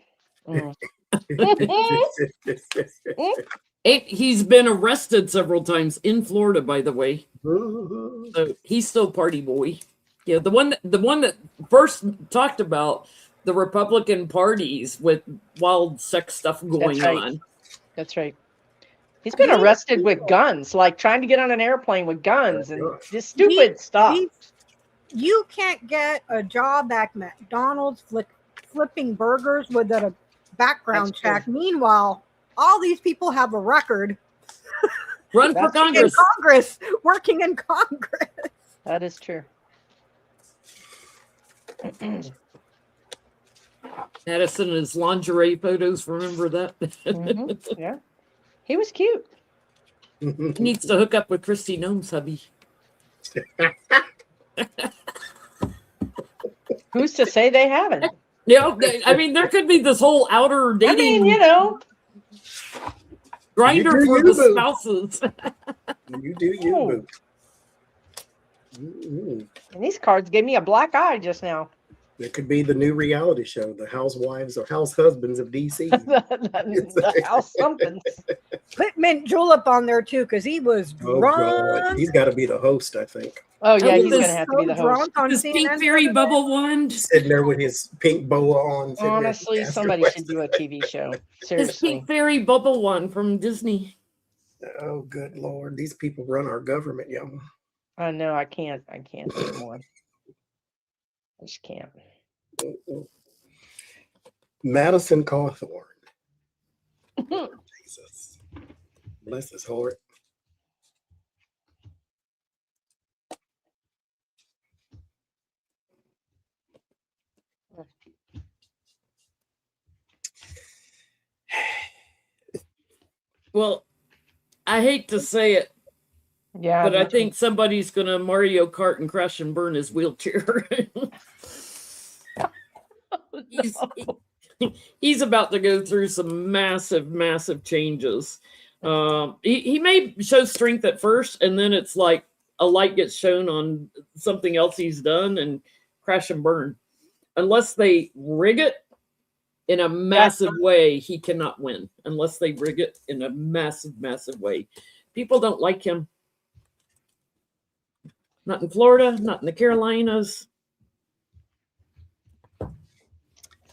He's been arrested several times in Florida, by the way. So he's still party boy. Yeah, the one that first talked about the Republican parties with wild sex stuff going That's right. on. That's right. He's been arrested with guns, like trying to get on an airplane with guns and just stupid stuff. You can't get a job at McDonald's flipping burgers without a background check. Meanwhile, all these people have a record. Run for Congress. Working in Congress. That is true. Madison and his lingerie photos, remember that? Yeah. He was cute. He needs to hook up with Christy Gnome's hubby. Who's to say they haven't? Yeah, I mean, there could be this whole outer dating grinder for the spouses. You do you, boo. And these cards gave me a black eye just now. It could be the new reality show, the housewives or house husbands of DC. The house something. Put Mint Julep on there too, because he was drunk. God. He's got to be the host, I think. Oh yeah, he's was gonna have to be the host. This pink fairy bubble wand. Sitting there with his pink boa on. Honestly, somebody should do a TV show. This Seriously. pink fairy bubble wand from Disney. Oh, good Lord. These people run our government, y'all. I know. I can't anymore. I just can't. Madison Cawthorn. Jesus. Bless his heart. Well, I hate to say it, Yeah, but I think somebody's going to Mario Kart and crash and burn his wheelchair. He's about to go through some massive changes. He may show strength at first, and then it's like a light gets shown on something else he's done and crash and burn. Unless they rig it in a massive way, he cannot win. Unless they rig it in a massive way. People don't like him. Not in Florida, not in the Carolinas.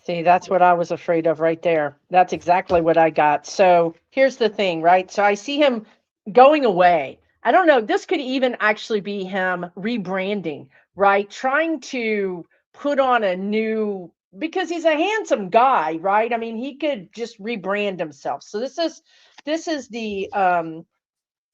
See, that's what I was afraid of right there. That's exactly what I got. So here's the thing, right? So I see him going away. I don't know. This could even actually be him rebranding, right? Trying to put on a new, because he's a handsome guy, right? I mean, he could just rebrand himself. So this is the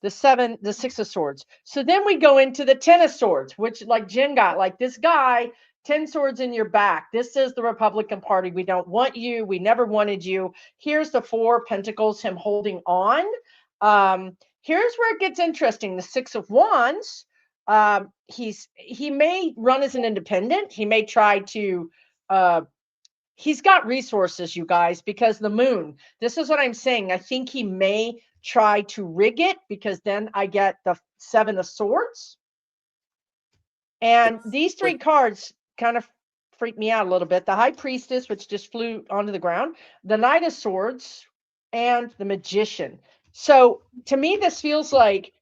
6 of swords. So then we go into the 10 of swords, which like Jen got, like this guy, 10 swords in your back. This is the Republican Party. We don't want you. We never wanted you. Here's the 4 pentacles, him holding on. Here's where it gets interesting. The 6 of wands. He may run as an independent. He may try to, he's got resources, you guys, because the moon, this is what I'm saying. I think he may try to rig it, because then I get the 7 of swords. And these 3 cards kind of freak me out a little bit. The High Priestess, which just flew onto the ground, the Knight of Swords, and the Magician. So to me, this feels like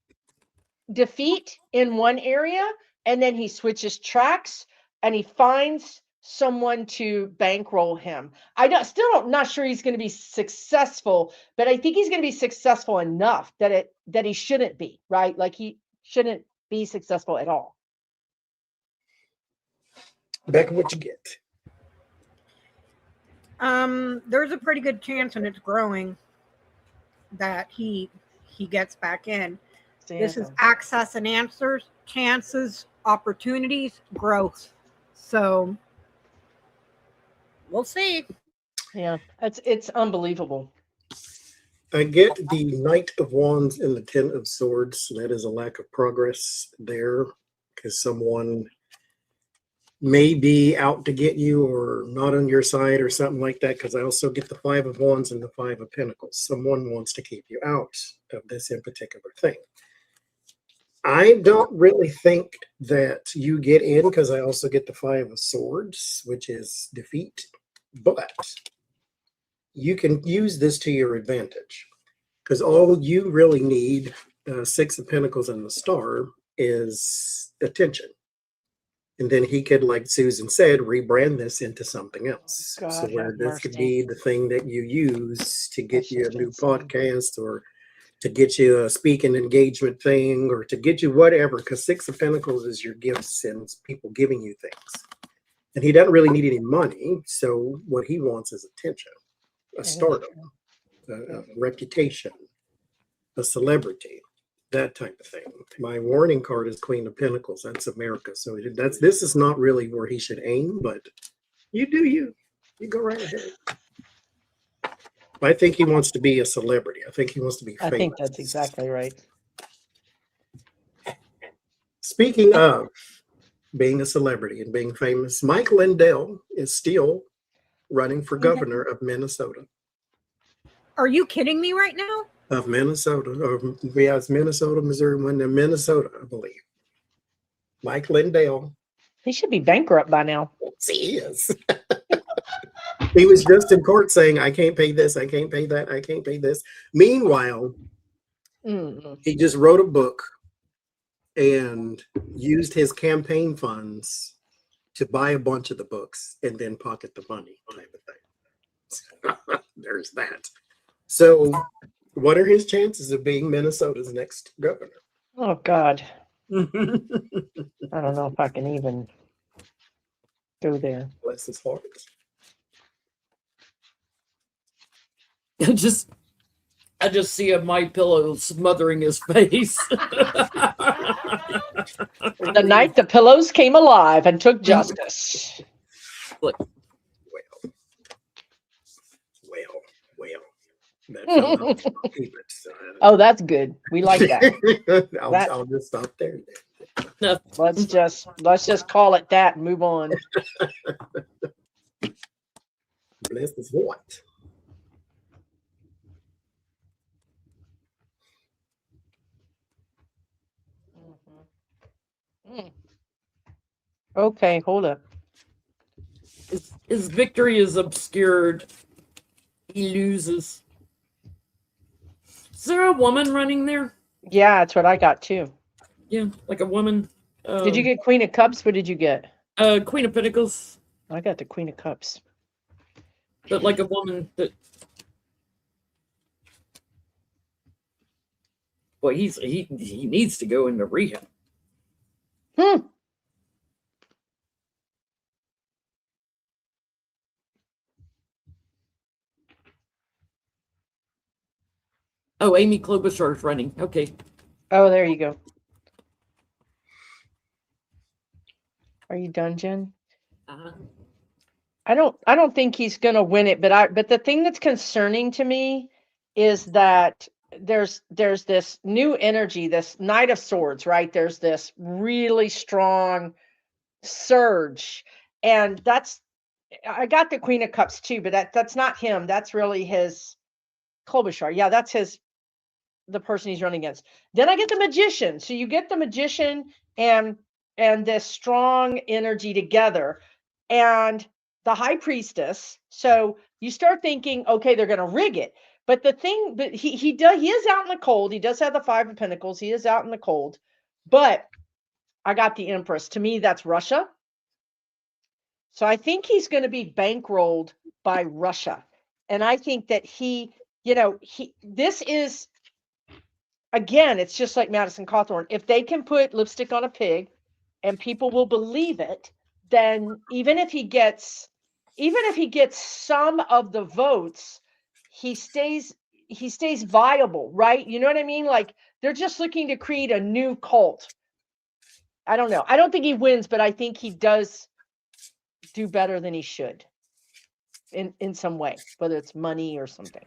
defeat in one area, and then he switches tracks and he finds someone to bankroll him. Not sure he's going to be successful, but I think he's going to be successful enough that he shouldn't be, right? Like he shouldn't be successful at all. Becca, what you get? There's a pretty good chance, and it's growing, that he gets back in. This is access and answers, chances, opportunities, growth. So we'll see. Yeah, it's unbelievable. I get the Knight of Wands and the 10 of Swords. That is a lack of progress there, because someone may be out to get you or not on your side or something like that, because I also get the 5 of Wands and the 5 of Pentacles. Someone wants to keep you out of this in particular thing. I don't really think that you get in, because I also get the 5 of Swords, which is defeat. But you can use this to your advantage, because all you really need, 6 of Pentacles and the Star, is attention. And then he could, like Susan said, rebrand this into something else. God, so where this could be the thing that you use to get you a new podcast, or to get you a speaking engagement thing, or to get you whatever, because 6 of Pentacles is your gifts and people giving you things. And he doesn't really need any money. So what he wants is attention, a stardom, a reputation, a celebrity, that type of thing. My warning card is Queen of Pentacles. That's America. So this is not really where he should aim, but you do you. You go right ahead. I think he wants to be a celebrity. I think he wants to be famous. I think that's exactly right. Speaking of being a celebrity and being famous, Mike Lindell is still running for governor of Minnesota. Are you kidding me right now? Of Minnesota. Yeah, it's Minnesota, Missouri, Minnesota, I believe. Mike Lindell. He should be bankrupt by now. He is. He was just in court saying, I can't pay this, I can't pay that, I can't pay this. Meanwhile, he just wrote a book and used his campaign funds to buy a bunch of the books and then pocket the money type of thing. There's that. So what are his chances of being Minnesota's next governor? Oh, God. I don't know if I can even. Go there. Bless his heart. I just see a My Pillow smothering his face. The night the pillows came alive and took justice. Well. That fell out. Keep it, so, Oh, that's good. We like that. I'll just stop there. No. Let's just call it that and move on. Bless his heart. Okay, hold up. His victory is obscured. He loses. Is there a woman running there? Yeah, that's what I got too. Yeah, like a woman. Did you get Queen of Cups? What did you get? Queen of Pentacles? I got the Queen of Cups. But like a woman that. Boy, he needs to go into rehab. Oh, Amy Klobuchar is running. Okay. Oh, there you go. Are you done, Jen? I don't think he's gonna win it, but the thing that's concerning to me is that there's this new energy, this Knight of Swords, right? There's this really strong surge, and I got the Queen of Cups too, but that's not him. That's really his Klobuchar. Yeah, that's the person he's running against. Then I get the Magician. So you get the Magician and this strong energy together, and the High Priestess. So you start thinking, okay, they're going to rig it. But he is out in the cold. He does have the Five of Pentacles. He is out in the cold. But I got the Empress. To me, that's Russia. So I think he's going to be bankrolled by Russia. And I think that this is, again, it's just like Madison Cawthorn. If they can put lipstick on a pig and people will believe it, then even if he gets some of the votes, he stays viable, right? You know what I mean? Like, they're just looking to create a new cult. I don't know. I don't think he wins, but I think he does do better than he should in some way, whether it's money or something.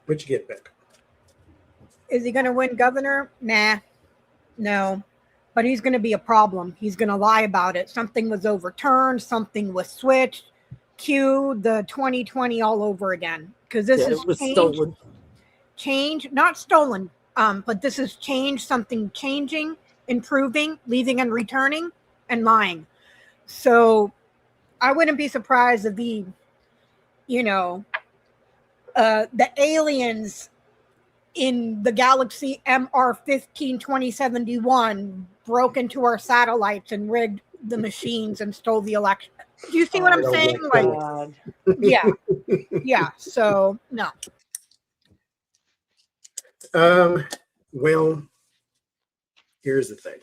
What'd you get, Beck? Is he going to win governor? Nah, no. But he's going to be a problem. He's going to lie about it. Something was overturned. Something was switched. Cue the 2020 all over again. Because this is stolen. Change, not stolen, but this is change, something changing, improving, leaving and returning, and lying. So I wouldn't be surprised if the aliens in the galaxy MR15 2071 broke into our satellites and rigged the machines and stole the election. Do you see what I'm saying? Like, yeah. So no. Well, here's the thing.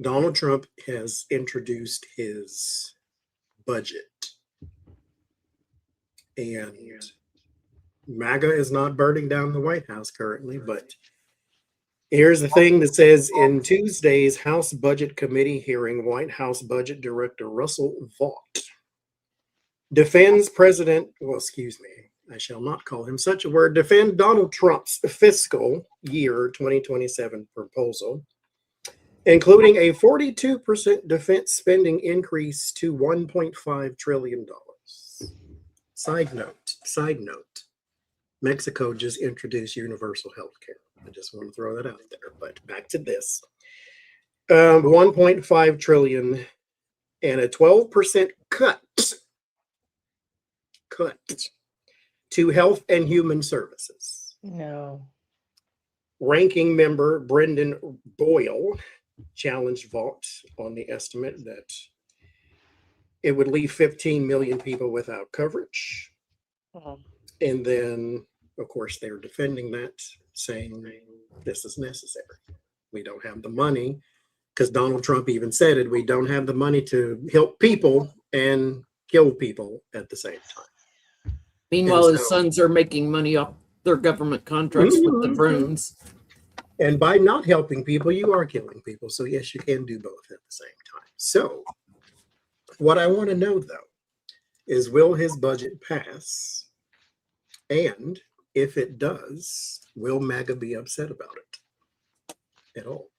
Donald Trump has introduced his budget, and MAGA is not burning down the White House currently, but here's the thing that says in Tuesday's House Budget Committee hearing, White House Budget Director Russell Vought defends I shall not call him such a word, defend Donald Trump's fiscal year 2027 proposal, including a 42% defense spending increase to $1.5 trillion. Side note, Mexico just introduced universal health care. I just want to throw that out there, but back to this. 1.5 trillion and a 12% cut to health and human services. No. Ranking member Brendan Boyle challenged Vought on the estimate that it would leave 15 million people without coverage. And then, of course, they're defending that, saying this is necessary. We don't have the money because Donald Trump even said it, we don't have the money to help people and kill people at the same time. Meanwhile, his sons are making money off their government contracts with the drones. And by not helping people, you are killing people. So yes, you can do both at the same time. So what I want to know, though, is will his budget pass? And if it does, will MAGA be upset about it at all?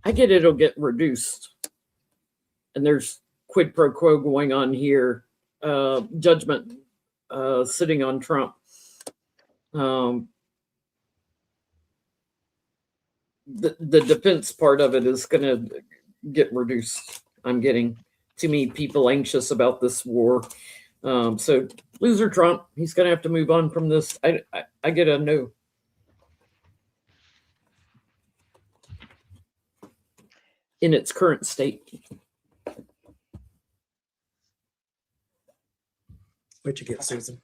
I get it'll get reduced. And there's quid pro quo going on here. Judgment sitting on Trump. The defense part of it is going to get reduced. I'm getting too many people anxious about this war. So loser Trump, he's going to have to move on from this. I get a no. In its current state. What'd you get, Susan?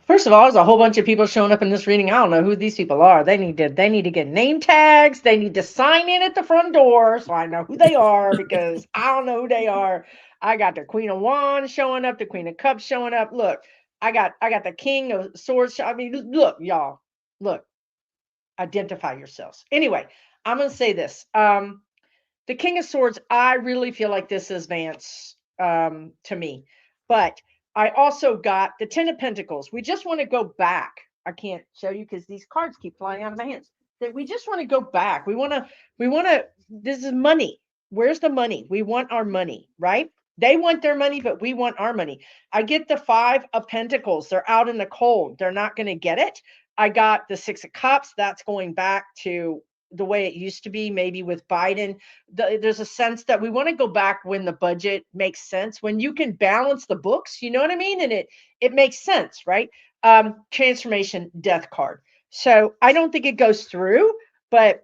First of all, there's a whole bunch of people showing up in this reading. I don't know who these people are. They need to get name tags. They need to sign in at the front door so I know who they are, because I don't know who they are. I got the Queen of Wands showing up, the Queen of Cups showing up. Look, I got the King of Swords. I mean, look, y'all. Look. Identify yourselves. Anyway, I'm going to say this. The King of Swords, I really feel like this is Vance to me. But I also got the Ten of Pentacles. We just want to go back. I can't show you because these cards keep flying out of my hands. That we just want to go back. We want to, this is money. Where's the money? We want our money, right? They want their money, but we want our money. I get the Five of Pentacles. They're out in the cold. They're not going to get it. I got the Six of Cups. That's going back to the way it used to be, maybe with Biden. There's a sense that we want to go back when the budget makes sense, when you can balance the books, you know what I mean? And it makes sense, right? Transformation, Death card. So I don't think it goes through, but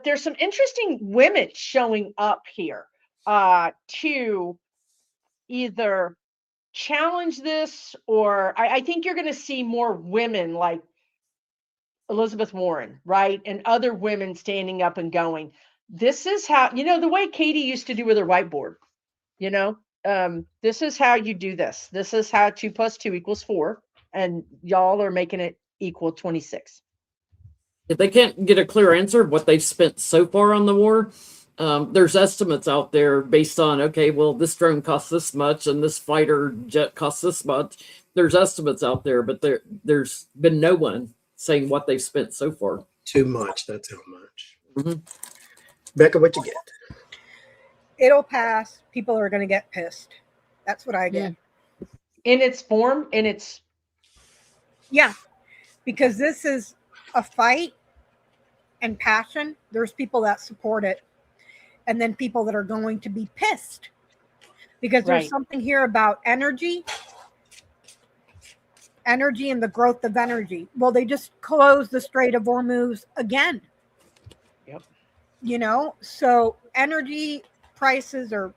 there's some interesting women showing up here to either challenge this, or I think you're going to see more women like Elizabeth Warren, right? And other women standing up and going, this is how, the way Katie used to do with her whiteboard, this is how you do this. This is how 2 + 2 = 4. And y'all are making it equal 26. If they can't get a clear answer of what they've spent so far on the war, there's estimates out there based on, okay, well, this drone costs this much and this fighter jet costs this much. There's estimates out there, but there's been no one saying what they've spent so far. Too much. That's how much. Mm-hmm. Becca, what you get? It'll pass. People are going to get pissed. That's what I get. In its form, yeah, because this is a fight and passion. There's people that support it, and then people that are going to be pissed because there's something here about energy and the growth of energy. Well, they just closed the Strait of Hormuz again. Yep. So energy prices are,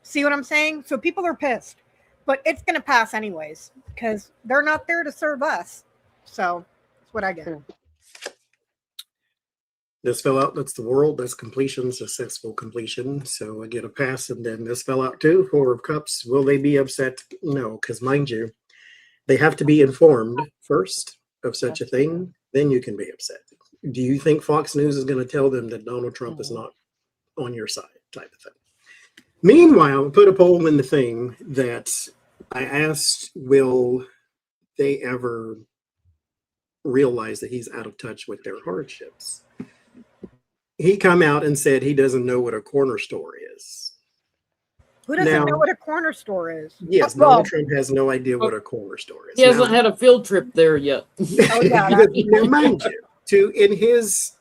see what I'm saying? So people are pissed, but it's going to pass anyways because they're not there to serve us. So that's what I get. This fell out. That's the world. That's completion, successful completion. So I get a pass. And then this fell out too. 4 of Cups. Will they be upset? No, because mind you, they have to be informed first of such a thing. then you can be upset. Do you think Fox News is going to tell them that Donald Trump is not on your side, type of thing? Meanwhile, I put a poll in the thing that I asked, will they ever realize that he's out of touch with their hardships? He come out and said he doesn't know what a corner store is. Who doesn't know what a corner store is? Yes, Donald Trump has no idea what a corner store is. He hasn't had a field trip there yet. Oh, yeah, now, mind you, in his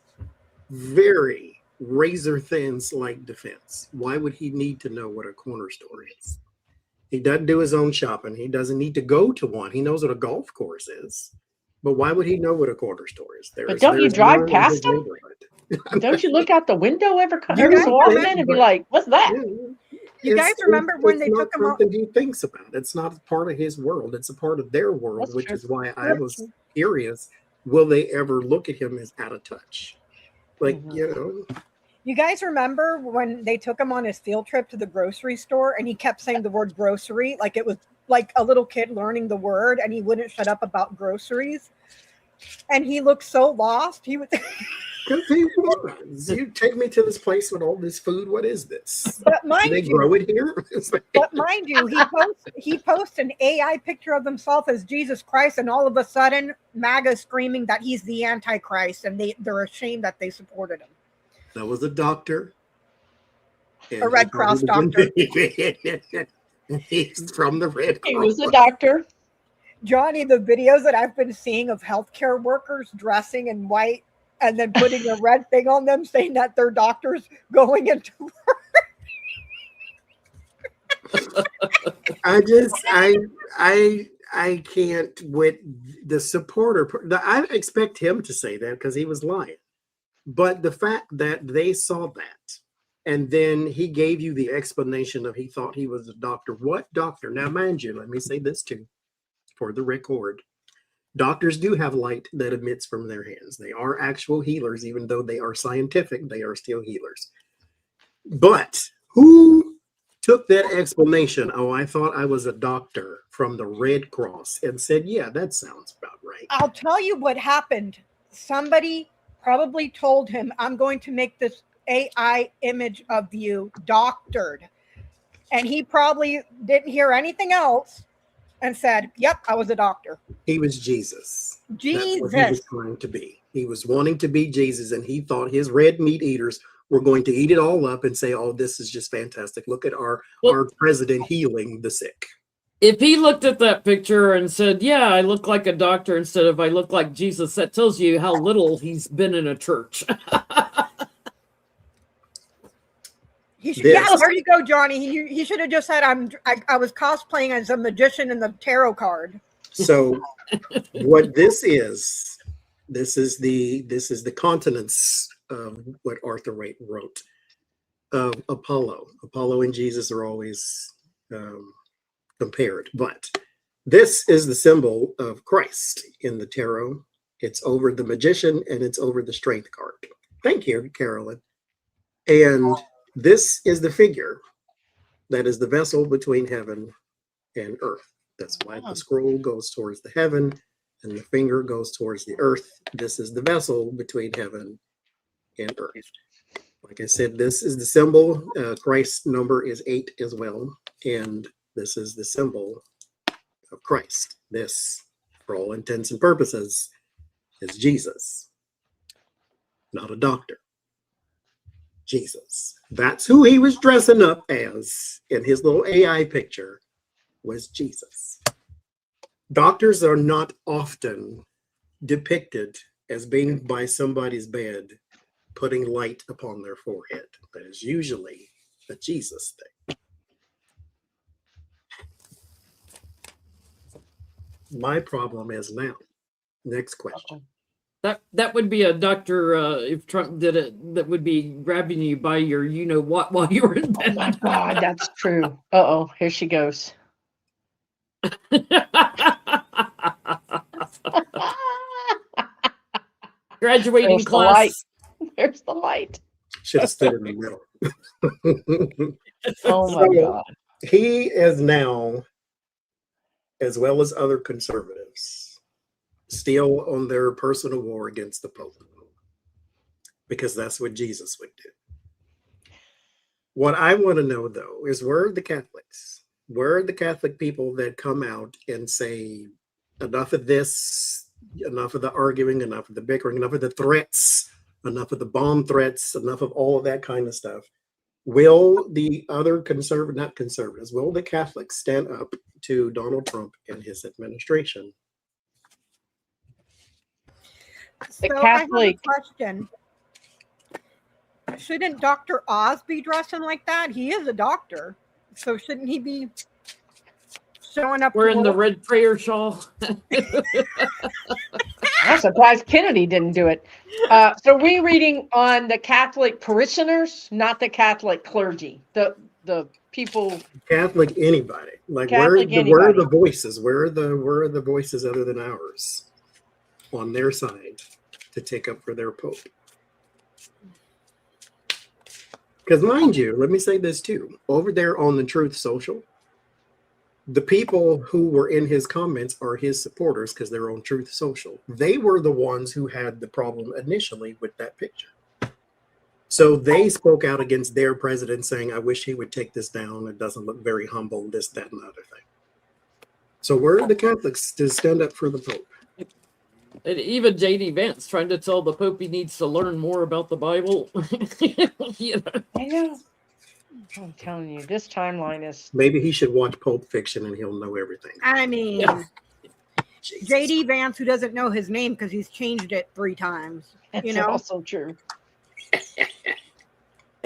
very razor-thin slight defense, why would he need to know what a corner store is? He doesn't do his own shopping. He doesn't need to go to one. He knows what a golf course is. But why would he know what a corner store is? But don't you drive past him? Don't you look out the window every so often and be like, what's that? You guys remember when they took him off? Something he thinks about. It's not part of his world. It's a part of their world, which is why I was curious. Will they ever look at him as out of touch? Like, You guys remember when they took him on his field trip to the grocery store and he kept saying the word grocery like it was like a little kid learning the word, and he wouldn't shut up about groceries? And he looked so lost. He was. You take me to this place with all this food. What is this? But mind they grow it here? But mind you, he posts an AI picture of himself as Jesus Christ, and all of a sudden, MAGA screaming that he's the Antichrist, and they're ashamed that they supported him. That was a doctor. A Red Cross doctor. He's from the Red Cross. He was a doctor. Johnny, the videos that I've been seeing of healthcare workers dressing in white and then putting a red thing on them saying that they're doctors going into work. I can't with the supporter. I expect him to say that because he was lying. But the fact that they saw that and then he gave you the explanation of he thought he was a doctor. What doctor? Now, mind you, let me say this too for the record. Doctors do have light that emits from their hands. They are actual healers, even though they are scientific, they are still healers. But who took that explanation, oh, I thought I was a doctor, from the Red Cross and said, yeah, that sounds about right? I'll tell you what happened. Somebody probably told him, I'm going to make this AI image of you doctored. And he probably didn't hear anything else and said, yep, I was a doctor. He was Jesus. Jesus. That's what he was trying to be. He was wanting to be Jesus, and he thought his red meat eaters were going to eat it all up and say, oh, this is just fantastic. Look at our president healing the sick. If he looked at that picture and said, yeah, I look like a doctor instead of I look like Jesus, that tells you how little he's been in a church. Yeah, there you go, Johnny. He should have just said, I was cosplaying as a magician in the tarot card. So what this is the continents of what Arthur Waite wrote of Apollo. Apollo and Jesus are always compared, but this is the symbol of Christ in the tarot. It's over the magician and it's over the strength card. Thank you, Carolyn. And this is the figure that is the vessel between heaven and earth. That's why the scroll goes towards the heaven and the finger goes towards the earth. This is the vessel between heaven and earth. Like I said, this is the symbol. Christ's number is 8 as well. And this is the symbol of Christ. This, for all intents and purposes, is Jesus, not a doctor. Jesus. That's who he was dressing up as in his little AI picture, was Jesus. Doctors are not often depicted as being by somebody's bed putting light upon their forehead. That is usually a Jesus thing. My problem is now. Next question. That would be a doctor, if Trump did it, that would be grabbing you by your you-know-what while you were in bed. Oh, my God, that's true. Uh-oh, here she goes. Graduating class. There's the light. Should have stood in the middle. Oh, my God. He is now, as well as other conservatives, still on their personal war against the Pope, because that's what Jesus would do. What I want to know, though, is where are the Catholics? Where are the Catholic people that come out and say, enough of this, enough of the arguing, enough of the bickering, enough of the threats, enough of the bomb threats, enough of all of that kind of stuff? Will the other not conservatives, will the Catholics stand up to Donald Trump and his administration? The So Catholic- I have a question. Shouldn't Dr. Oz be dressing like that? He is a doctor. So shouldn't he be showing up? We're in the red prayer shawl. I'm surprised Kennedy didn't do it. So we're reading on the Catholic parishioners, not the Catholic clergy. The people. Catholic anybody. Like Catholic where are anybody. the voices? Where are the voices other than ours on their side to take up for their Pope? Because mind you, let me say this too. Over there on the Truth Social, the people who were in his comments are his supporters because they're on Truth Social. They were the ones who had the problem initially with that picture. So they spoke out against their president saying, I wish he would take this down. It doesn't look very humble, this, that, and the other thing. So where are the Catholics to stand up for the Pope? And even J.D. Vance trying to tell the Pope he needs to learn more about the Bible. You know? I know. I'm telling you, this timeline is. Maybe he should watch Pope Fiction and he'll know everything. I mean, Yeah. J.D. Vance, who doesn't know his name because he's changed it 3 times. It's You know? also true.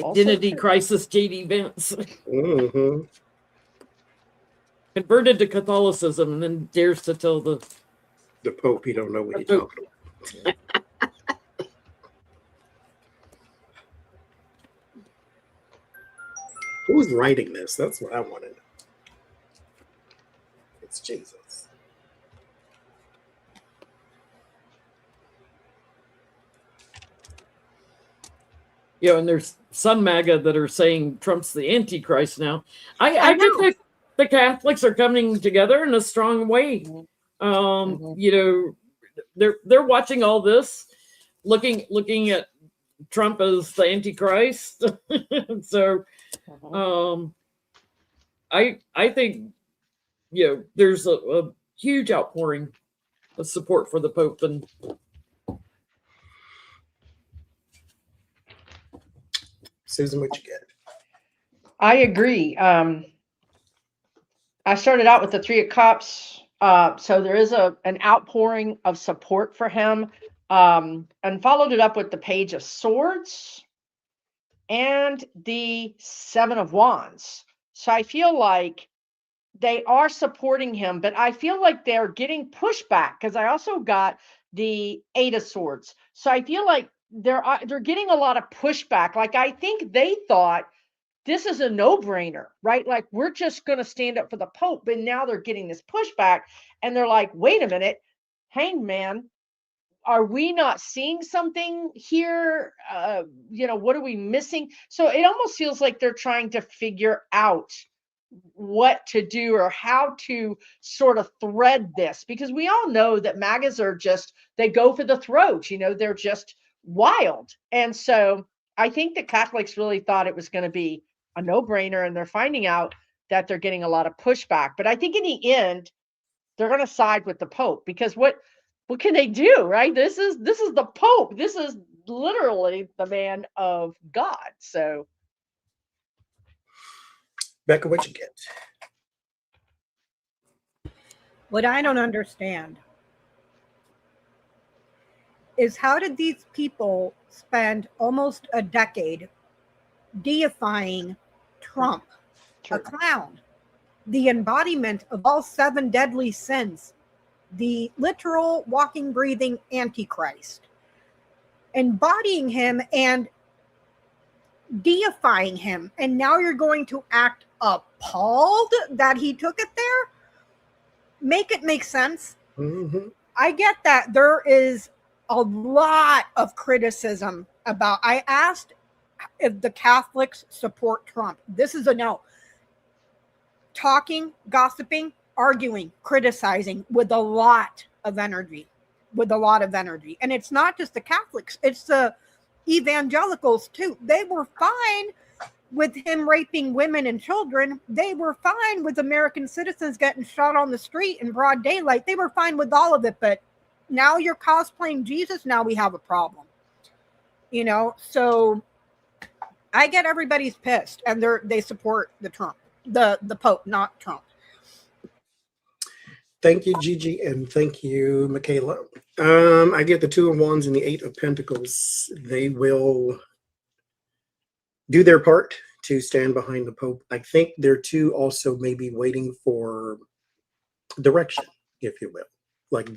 Identity crisis, J.D. Vance. Mm-hmm. Converted to Catholicism and then dares to tell the Pope, he don't know what he's talking about. Who's writing this? That's what I wanted. It's Jesus. and there's some MAGA that are saying Trump's the Antichrist now. I think the Catholics are coming together in a strong way. They're watching all this, looking at Trump as the Antichrist. So I think there's a huge outpouring of support for the Pope. And Susan, what you get? I agree. I started out with the 3 of Cups. So there is an outpouring of support for him, and followed it up with the Page of Swords and the 7 of Wands. So I feel like they are supporting him, but I feel like they're getting pushback because I also got the 8 of Swords. So I feel like they're getting a lot of pushback. Like I think they thought this is a no-brainer, right? Like we're just going to stand up for the Pope, but now they're getting this pushback and they're like, wait a minute, hangman, are we not seeing something here? What are we missing? So it almost feels like they're trying to figure out what to do or how to sort of thread this, because we all know that MAGAs are they go for the throat, they're just wild. And so I think the Catholics really thought it was going to be a no-brainer, and they're finding out that they're getting a lot of pushback. But I think in the end, they're going to side with the Pope, because what can they do, right? This is the Pope. This is literally the man of God. So, Becca, what you get? What I don't understand is how did these people spend almost a decade deifying Trump, a clown, the embodiment of all 7 deadly sins, the literal walking, breathing Antichrist, embodying him and deifying him, and now you're going to act appalled that he took it there? Make it make sense. Mm-hmm. I get that there is a lot of criticism about. I asked if the Catholics support Trump. This is a no. Talking, gossiping, arguing, criticizing with a lot of energy. with a lot of energy. And it's not just the Catholics, it's the evangelicals too. They were fine with him raping women and children. They were fine with American citizens getting shot on the street in broad daylight. They were fine with all of it. But now you're cosplaying Jesus. Now we have a problem. You know, so I get everybody's pissed, and they support the Pope, not Trump. Thank you, Gigi, and thank you, Michaela. I get the 2 of Wands and the 8 of Pentacles. They will do their part to stand behind the Pope. I think they're too also maybe waiting for direction, if you will. Like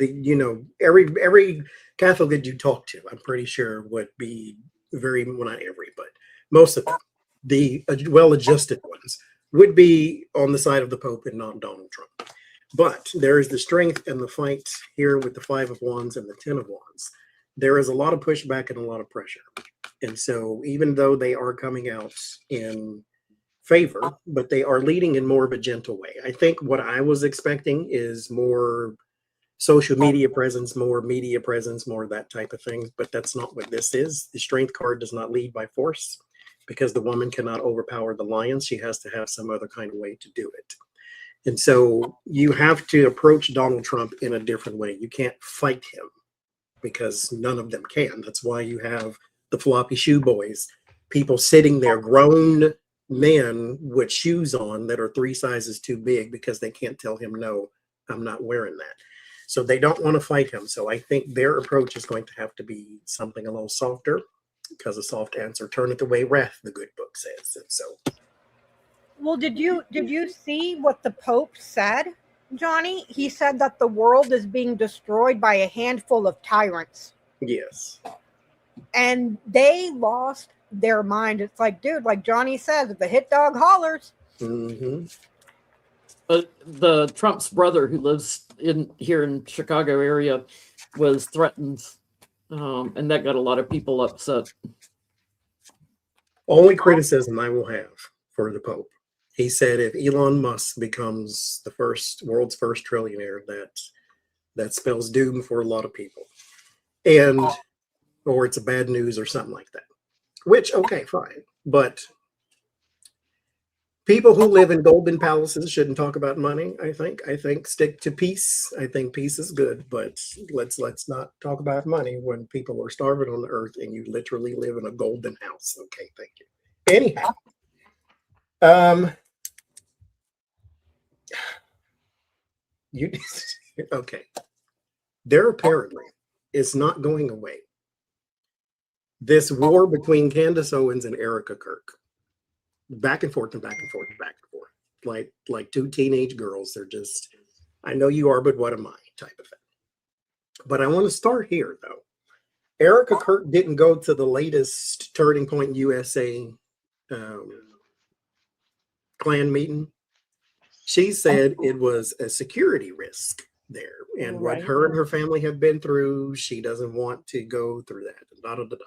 every Catholic that you talk to, I'm pretty sure would be well, not every, but most of them, the well-adjusted ones, would be on the side of the Pope and not Donald Trump. But there is the strength and the fight here with the 5 of Wands and the 10 of Wands. There is a lot of pushback and a lot of pressure. And so even though they are coming out in favor, but they are leading in more of a gentle way. I think what I was expecting is more social media presence, more media presence, more that type of thing. But that's not what this is. The strength card does not lead by force because the woman cannot overpower the lion. She has to have some other kind of way to do it. And so you have to approach Donald Trump in a different way. You can't fight him because none of them can. That's why you have the floppy shoe boys, people sitting there, grown men with shoes on that are 3 sizes too big because they can't tell him, no, I'm not wearing that. So they don't want to fight him. So I think their approach is going to have to be something a little softer, because a soft answer turneth away wrath, the good book says. And so, well, did you see what the Pope said, Johnny? He said that the world is being destroyed by a handful of tyrants. yes. And they lost their mind. It's like, dude, like Johnny says, if the hit dog hollers. Mm-hmm. The Trump's brother, who lives here in Chicago area, was threatened, and that got a lot of people upset. Only criticism I will have for the Pope. He said if Elon Musk becomes the world's first trillionaire, that spells doom for a lot of people. Or it's a bad news or something like that. Which, okay, fine. But people who live in golden palaces shouldn't talk about money, I think. I think stick to peace. I think peace is good, but let's not talk about money when people are starving on the earth and you literally live in a golden house. Okay, thank you. Anyhow. Okay. There apparently is not going away. This war between Candace Owens and Erica Kirk, back and forth and back and forth and back and forth, like 2 teenage girls. They're just, I know you are, but what am I type of thing. But I want to start here though. Erica Kirk didn't go to the latest Turning Point USA Klan meeting. She said it was a security risk there, and what her and her family have been through, she doesn't want to go through that. Da, da, da, da.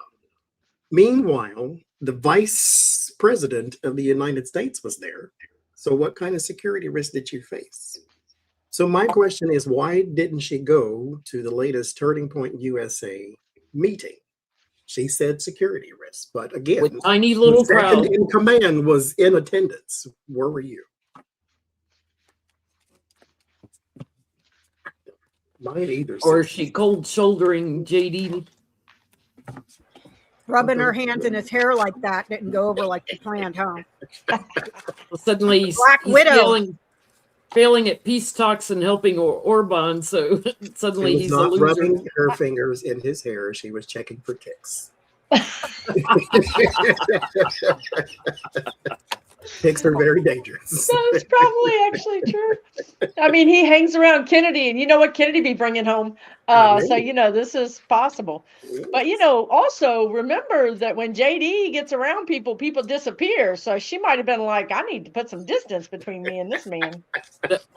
Meanwhile, the vice president of the United States was there. So what kind of security risk did you face? So my question is, why didn't she go to the latest Turning Point USA meeting? She said security risk, but again, with tiny little crowd in command was in attendance. Where were you? Mine either. Or is she cold shouldering JD? Rubbing her hands in his hair like that didn't go over like you planned, huh? Well, suddenly he's failing at peace talks and helping Orban, so suddenly he's not a loser. rubbing her fingers in his hair. She was checking for ticks. Ticks are very dangerous. That's probably actually true. I mean, he hangs around Kennedy, and you know what Kennedy be bringing home. So, this is possible. But, also remember that when JD gets around people, people disappear. So she might have been like, I need to put some distance between me and this man.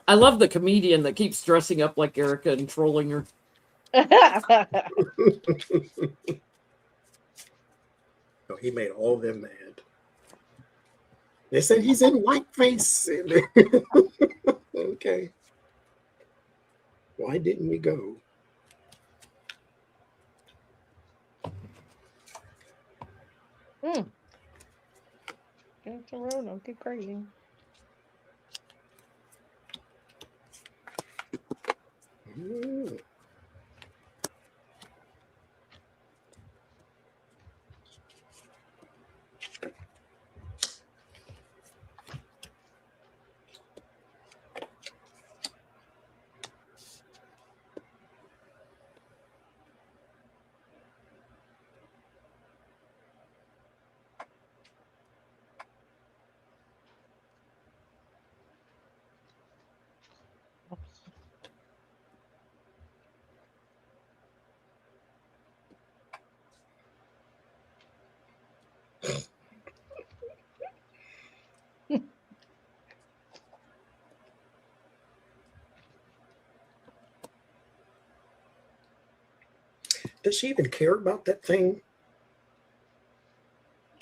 I love the comedian that keeps dressing up like Erica and trolling her. Oh, he made all of them mad. They said he's in whiteface. Okay. Why didn't we go? Get the road, don't get crazy. Does she even care about that thing?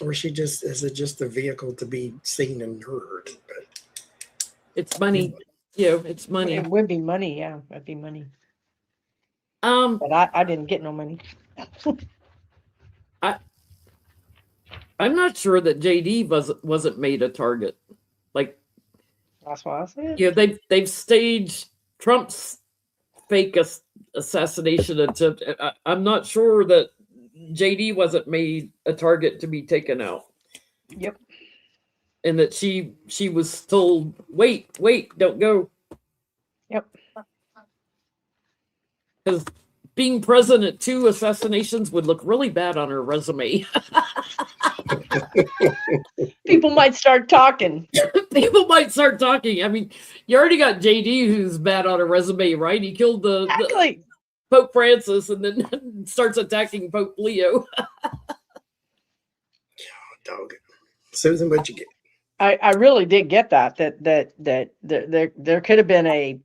Or is it just a vehicle to be seen and heard? But It's money. It's money. It would be money, yeah. It'd be money. But I didn't get no money. I'm not sure that JD wasn't made a target. Like, That's what I said. yeah, they've staged Trump's fake assassination attempt. I'm not sure that JD wasn't made a target to be taken out. Yep. And that she was told, wait, don't go. Yep. Because being present at 2 assassinations would look really bad on her resume. People might start talking. People might start talking. I mean, you already got JD who's bad on a resume, right? He killed the Pope Francis and then starts attacking Pope Leo. Dog. Susan, what'd you get? I really did get that there could have been a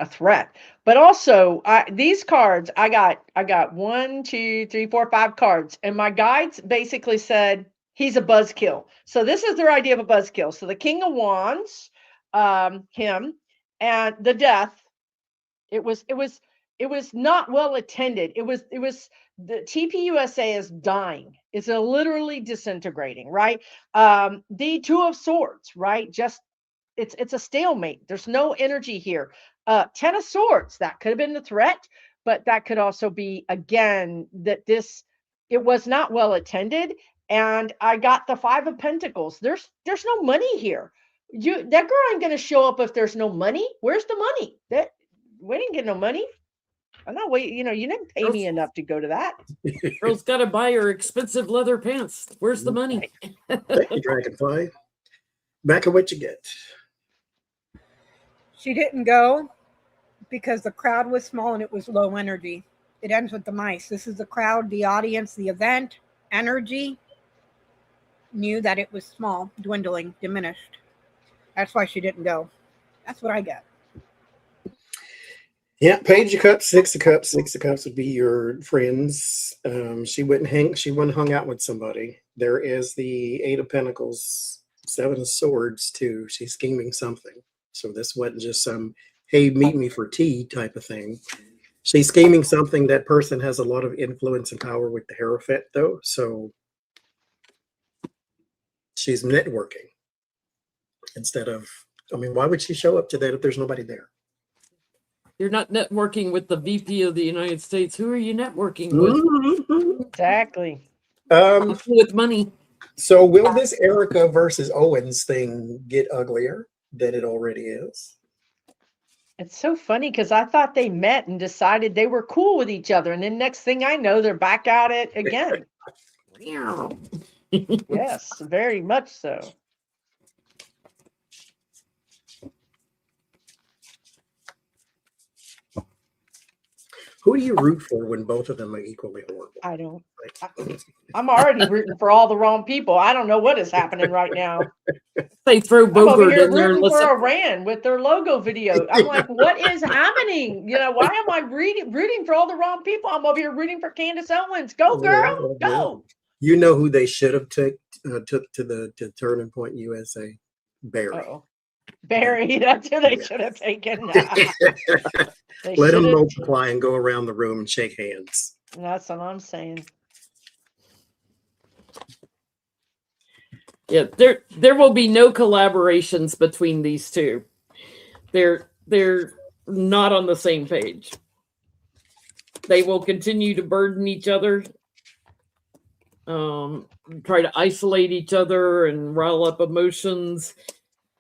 threat, but also these cards I got 1, 2, 3, 4, 5 cards, and my guides basically said he's a buzzkill. So this is their idea of a buzzkill. So the King of Wands, him, and the Death. It was not well attended. It was the TPUSA is dying. It's literally disintegrating, right? The 2 of Swords, right? Just it's a stalemate. There's no energy here. 10 of Swords, that could have been the threat, but that could also be, again, that it was not well attended. And I got the 5 of Pentacles. There's no money here. That girl ain't gonna show up if there's no money. Where's the money? We didn't get no money. I'm not waiting. You didn't pay me enough to go to that. Girl's got to buy her expensive leather pants. Where's the money? Thank you, Dragonfly. Back at what you get. She didn't go because the crowd was small and it was low energy. It ends with the mice. This is the crowd, the audience, the event, energy knew that it was small, dwindling, diminished. That's why she didn't go. That's what I get. Yeah, Page of Cups, 6 of Cups. 6 of Cups would be your friends. She wouldn't hung out with somebody. There is the 8 of Pentacles, 7 of Swords too. She's scheming something. So this wasn't just some, hey, meet me for tea type of thing. She's scheming something. That person has a lot of influence and power with the Hierophant though. So she's networking instead of, why would she show up to that if there's nobody there? You're not networking with the VP of the United States. Who are you networking with? Exactly. With money. So will this Erica versus Owens thing get uglier than it already is? It's so funny because I thought they met and decided they were cool with each other. And then next thing I know, they're back at it again. Yes, very much so. Who do you root for when both of them are equally horrible? I don't. I'm already rooting for all the wrong people. I don't know what is happening right now. They throw Bogart in there. Rooting for Iran with their logo video. I'm like, what is happening? Why am I rooting for all the wrong people? I'm over here rooting for Candace Owens. Go, girl, go. You know who they should have took to the Turning Point USA? Barry. Uh-oh. Barry, that's who they should have taken. Let them multiply and go around the room and shake hands. That's what I'm saying. Yeah, there will be no collaborations between these two. They're not on the same page. They will continue to burden each other, try to isolate each other and rile up emotions.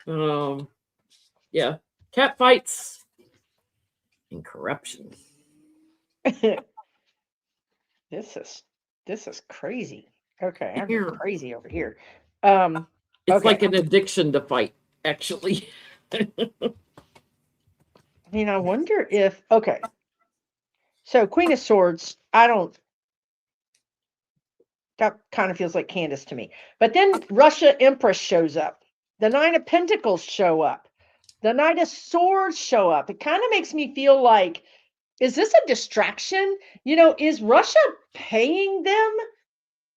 Yeah, cat fights and corruption. This is crazy. Okay, I'm Yeah. crazy over here. It's okay. like an addiction to fight, actually. I mean, I wonder if okay. So Queen of Swords, that kind of feels like Candace to me. But then Russia Empress shows up. The Nine of Pentacles show up. The Knight of Swords show up. It kind of makes me feel like, is this a distraction? You know, is Russia paying them?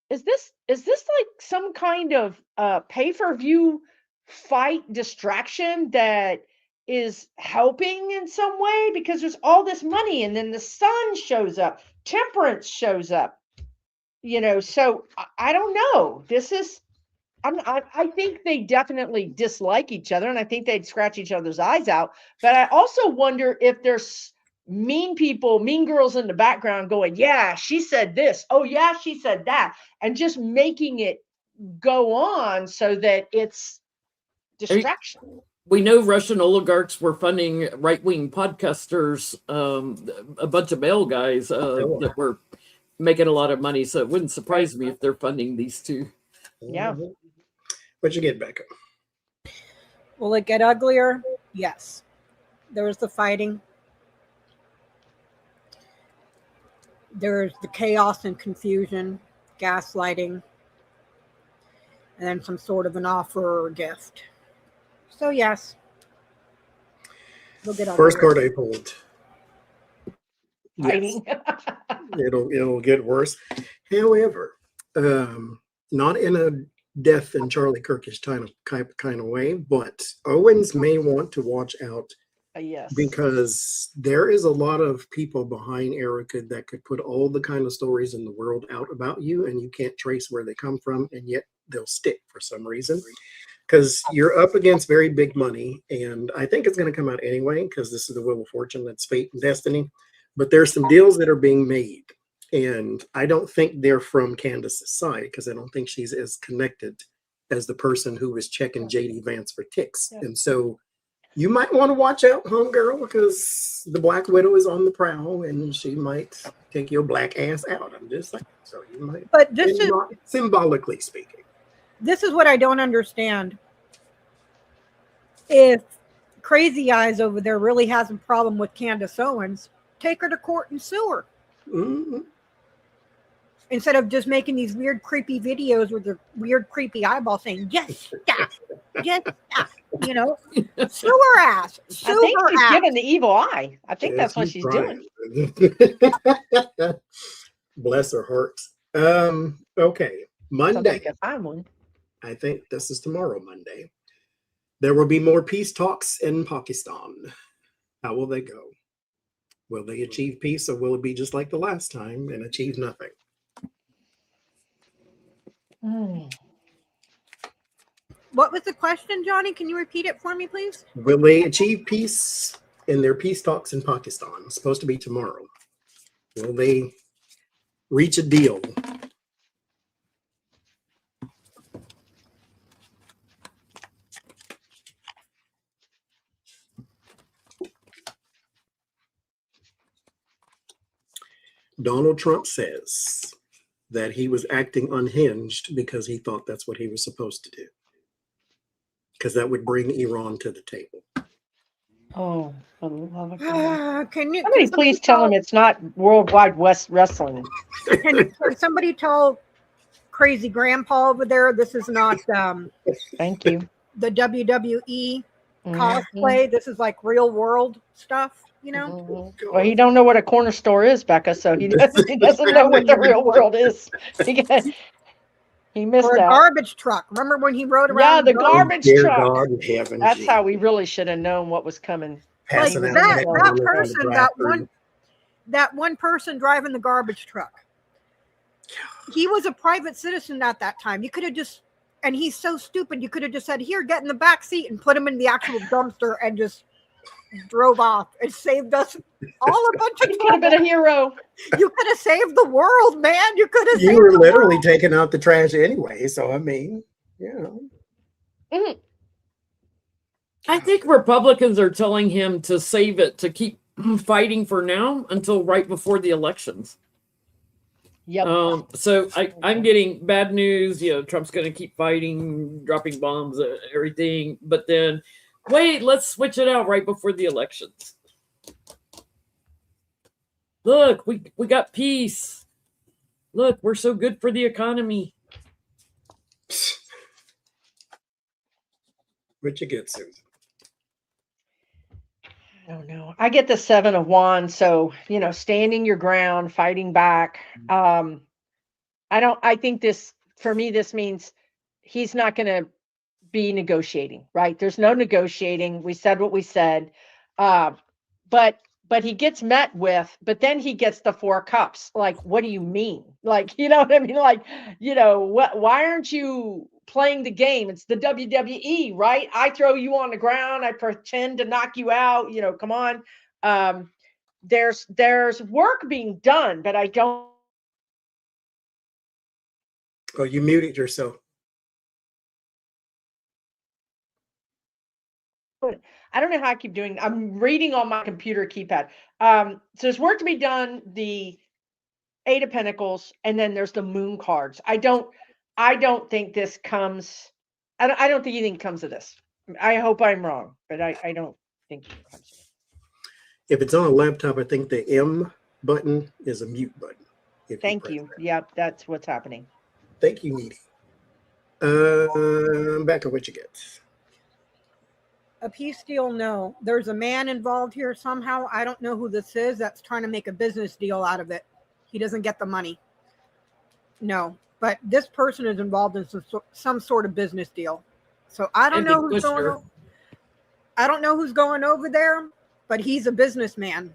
Is this like some kind of pay-per-view fight distraction that is helping in some way? Because there's all this money, and then the sun shows up, temperance shows up. You know, so I don't know. This is, I think they definitely dislike each other, and I think they'd scratch each other's eyes out. But I also wonder if there's mean people, mean girls in the background going, yeah, she said this. Oh, yeah, she said that. And just making it go on so that it's distraction. We know Russian oligarchs were funding right-wing podcasters, a bunch of male guys that were making a lot of money. So it wouldn't surprise me if they're funding these two. Yeah. What'd you get, Becca? Will it get uglier? Yes. There's the fighting. There's the chaos and confusion, gaslighting, and then some sort of an offer or gift. So yes. We'll get First uglier. card I pulled. Yes. It'll get worse. However, not in a death and Charlie Kirkish kind of way, but Owens may want to watch out. Yes. Because there is a lot of people behind Erica that could put all the kind of stories in the world out about you, and you can't trace where they come from, and yet they'll stick for some reason. Because you're up against very big money, and I think it's going to come out anyway, because this is the Wheel of Fortune, that's fate and destiny. But there's some deals that are being made, and I don't think they're from Candace's side, because I don't think she's as connected as the person who was checking JD Vance for ticks. Yeah. And so you might want to watch out, homegirl, because the Black Widow is on the prowl, and she might take your black ass out. I'm just saying. So you might, but this is symbolically speaking. This is what I don't understand. If Crazy Eyes over there really has a problem with Candace Owens, take her to court and sue her. Mm-hmm. Instead of just making these weird, creepy videos with their weird, creepy eyeball saying, yes, stop, yes, stop. You know, sue her ass. Sue I think her she's ass. giving the evil eye. I think that's what she's doing. Bless her heart. Okay. Monday. I think this is tomorrow, Monday. There will be more peace talks in Pakistan. How will they go? Will they achieve peace, or will it be just like the last time and achieve nothing? What was the question, Johnny? Can you repeat it for me, please? Will they achieve peace in their peace talks in Pakistan? It's supposed to be tomorrow. Will they reach a deal? Donald Trump says that he was acting unhinged because he thought that's what he was supposed to do. Because that would bring Iran to the table. Oh, for the love of God. Can Somebody please tell him it's not Worldwide West Wrestling. Can somebody tell Crazy Grandpa over there this is not Thank you. the WWE cosplay. This is like real world stuff, you know? Well, he don't know what a corner store is, Becca, so he doesn't know what the real world is. He missed Or a that. garbage truck. Remember when he rode around? Yeah, the garbage Dear truck. God in heaven, That's how we really should have known what was coming. Like passing out that on the person, drive-thru. that one person driving the garbage truck. He was a private citizen at that time. You could have just And he's so stupid. You could have just said, "Here, get in the back seat," and put him in the actual dumpster and just drove off. It saved us all a bunch of You could have been a hero. You could have saved the world, man. You could have. You were literally taking out the trash anyway. So I mean, Mhm. I think Republicans are telling him to save it, to keep fighting for now until right before the elections. Yep. So I'm getting bad news. Trump's going to keep fighting, dropping bombs, everything. But then, wait, let's switch it out right before the elections. Look, we got peace. Look, we're so good for the economy. what you get, Susan? I don't know. I get the 7 of Wands, so standing your ground, fighting back. I think this, for me, this means he's not going to be negotiating, right? There's no negotiating. We said what we said. But he gets met with, but then he gets the 4 cups. Like, what do you mean? Like, you know what I mean? Like, why aren't you playing the game? It's the WWE, right? I throw you on the ground. I pretend to knock you out. Come on. There's work being done, but I don't. Oh, you muted yourself. I don't know how I keep doing. I'm reading on my computer keypad. So there's work to be done. The 8 of Pentacles, and then there's the Moon cards. I don't think this comes. I don't think anything comes of this. I hope I'm wrong, but I don't think it comes of it. If it's on a laptop, I think the M button is a mute button. Thank you. Yep, that's what's happening. Thank you, Needy. Back on what you get. A peace deal, no. There's a man involved here somehow. I don't know who this is that's trying to make a business deal out of it. He doesn't get the money. No, but this person is involved in some sort of business deal. So I don't know who's going over. I don't know who's going over there, but he's a businessman.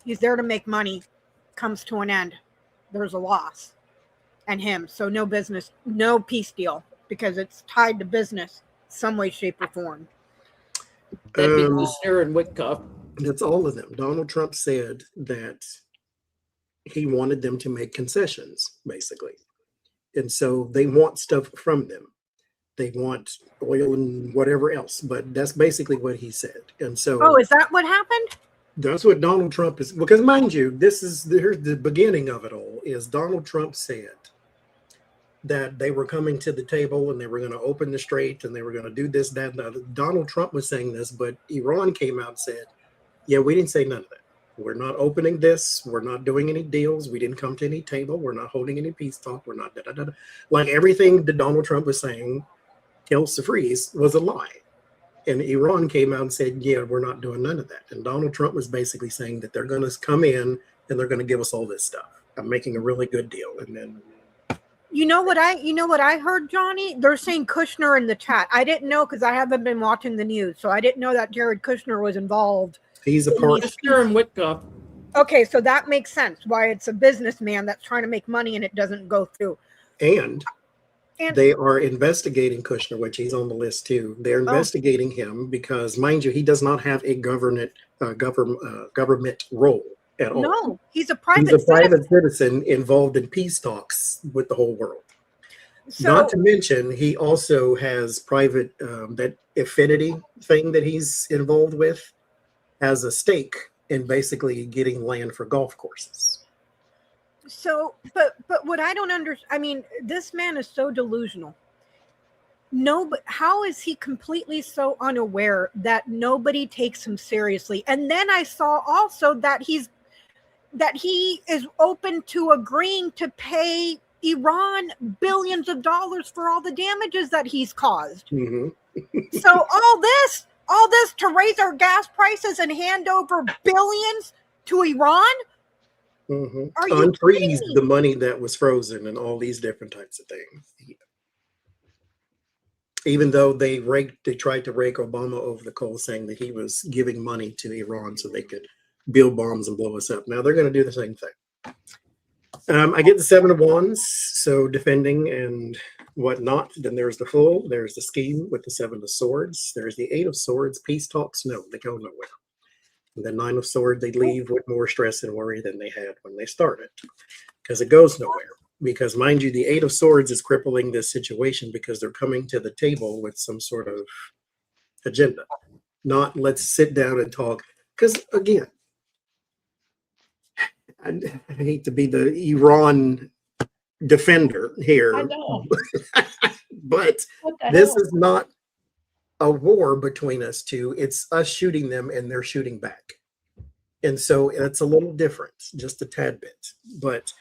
He's there to make money. Comes to an end. There's a loss. And him. So no business, no peace deal, because it's tied to business some way, shape, or form. That'd be Kushner and Witkoff. That's all of them. Donald Trump said that he wanted them to make concessions, basically. And so they want stuff from them. They want oil and whatever else, but that's basically what he said. And so, oh, is that what happened? That's what Donald Trump is, because mind you, here's the beginning of it all, is Donald Trump said that they were coming to the table and they were going to open the strait and they were going to do this, that, and that. Donald Trump was saying this, but Iran came out and said, yeah, we didn't say none of that. We're not opening this. We're not doing any deals. We didn't come to any table. We're not holding any peace talk. We're not da-da-da-da. Like everything that Donald Trump was saying, till freeze, was a lie. And Iran came out and said, yeah, we're not doing none of that. And Donald Trump was basically saying that they're going to come in and they're going to give us all this stuff. I'm making a really good deal. And then You know what I heard, Johnny? They're saying Kushner in the chat. I didn't know because I haven't been watching the news, so I didn't know that Jared Kushner was involved. He's a part. Kushner and Witkoff. Okay, so that makes sense. Why it's a businessman that's trying to make money and it doesn't go through. And they are investigating Kushner, which he's on the list too. They're investigating him because, mind you, he does not have a government role at all. No, he's a private citizen involved in peace talks with the whole world. So, not to mention, he also has private, that affinity thing that he's involved with, has a stake in basically getting land for golf courses. So, but what I don't understand, I mean, this man is so delusional. No, but how is he completely so unaware that nobody takes him seriously? And then I saw also that he is open to agreeing to pay Iran billions of dollars for all the damages that he's caused. Mm-hmm. So all this to raise our gas prices and hand over billions to Iran? Mm-hmm. Are you unfreeze the money that was frozen and all these different types of things. Even though they tried to rake Obama over the coals, saying that he was giving money to Iran so they could build bombs and blow us up. Now they're going to do the same thing. I get the 7 of Wands, so defending and whatnot. Then there's the full, there's the scheme with the 7 of Swords, there's the 8 of Swords. Peace talks, no, they go nowhere. And the 9 of Swords, they leave with more stress and worry than they had when they started, because it goes nowhere. Because mind you, the 8 of Swords is crippling this situation because they're coming to the table with some sort of agenda, not let's sit down and talk. Because again, I hate to be the Iran defender here, I know. but this is not a war between us two. It's us shooting them and they're shooting back. And so it's a little different, just a tad bit. But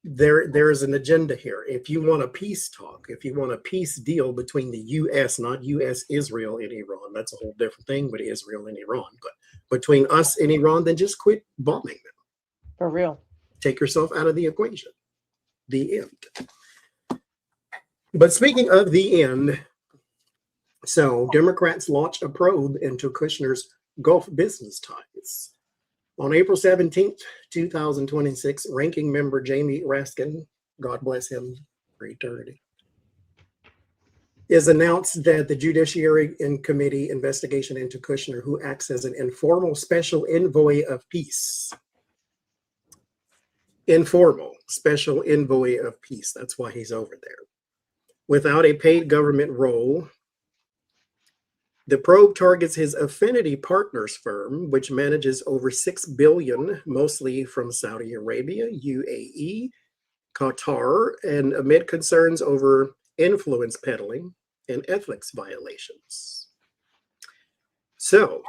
there is an agenda here. If you want a peace talk, if you want a peace deal between the U.S., not U.S., Israel, and Iran, that's a whole different thing, but Israel and Iran. But between us and Iran, then just quit bombing them. For real. Take yourself out of the equation. The end. But speaking of the end, so Democrats launched a probe into Kushner's Gulf business ties. On April 17th, 2026, ranking member Jamie Raskin, God bless him for eternity, is announced that the Judiciary Committee investigation into Kushner, who acts as an informal special envoy of peace. Informal special envoy of peace. That's why he's over there. Without a paid government role, the probe targets his affinity partners firm, which manages over $6 billion, mostly from Saudi Arabia, UAE, Qatar, and amid concerns over influence peddling and ethics violations. So,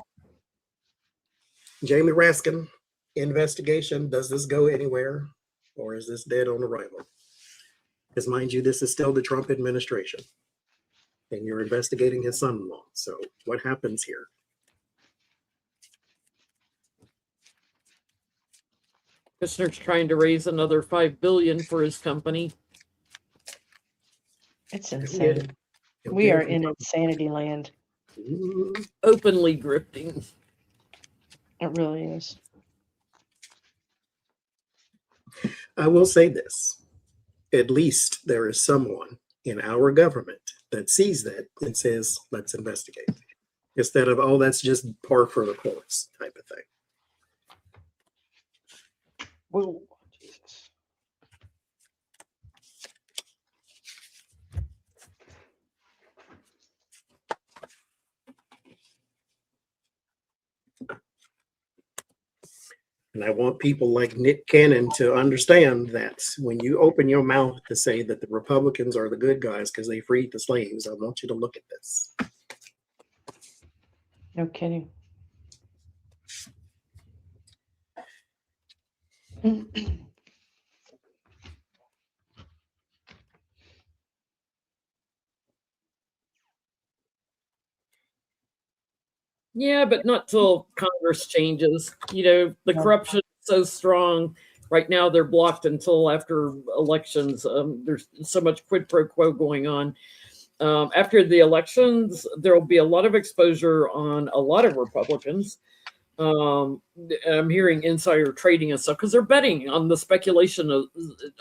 Jamie Raskin, investigation, does this go anywhere, or is this dead on arrival? Because mind you, this is still the Trump administration, and you're investigating his son-in-law. So what happens here? Kushner's trying to raise another $5 billion for his company. It's insane. We are in insanity land. Openly grifting. It really is. I will say this. At least there is someone in our government that sees that and says, let's investigate. Instead of, oh, that's just par for the course type of thing. Whoa, Jesus. And I want people like Nick Cannon to understand that when you open your mouth to say that the Republicans are the good guys because they freed the slaves, I want you to look at this. No kidding. Yeah, but not till Congress changes. You know, the corruption is so strong. Right now, they're blocked until after elections. There's so much quid pro quo going on. After the elections, there will be a lot of exposure on a lot of Republicans. I'm hearing insider trading and stuff because they're betting on the speculation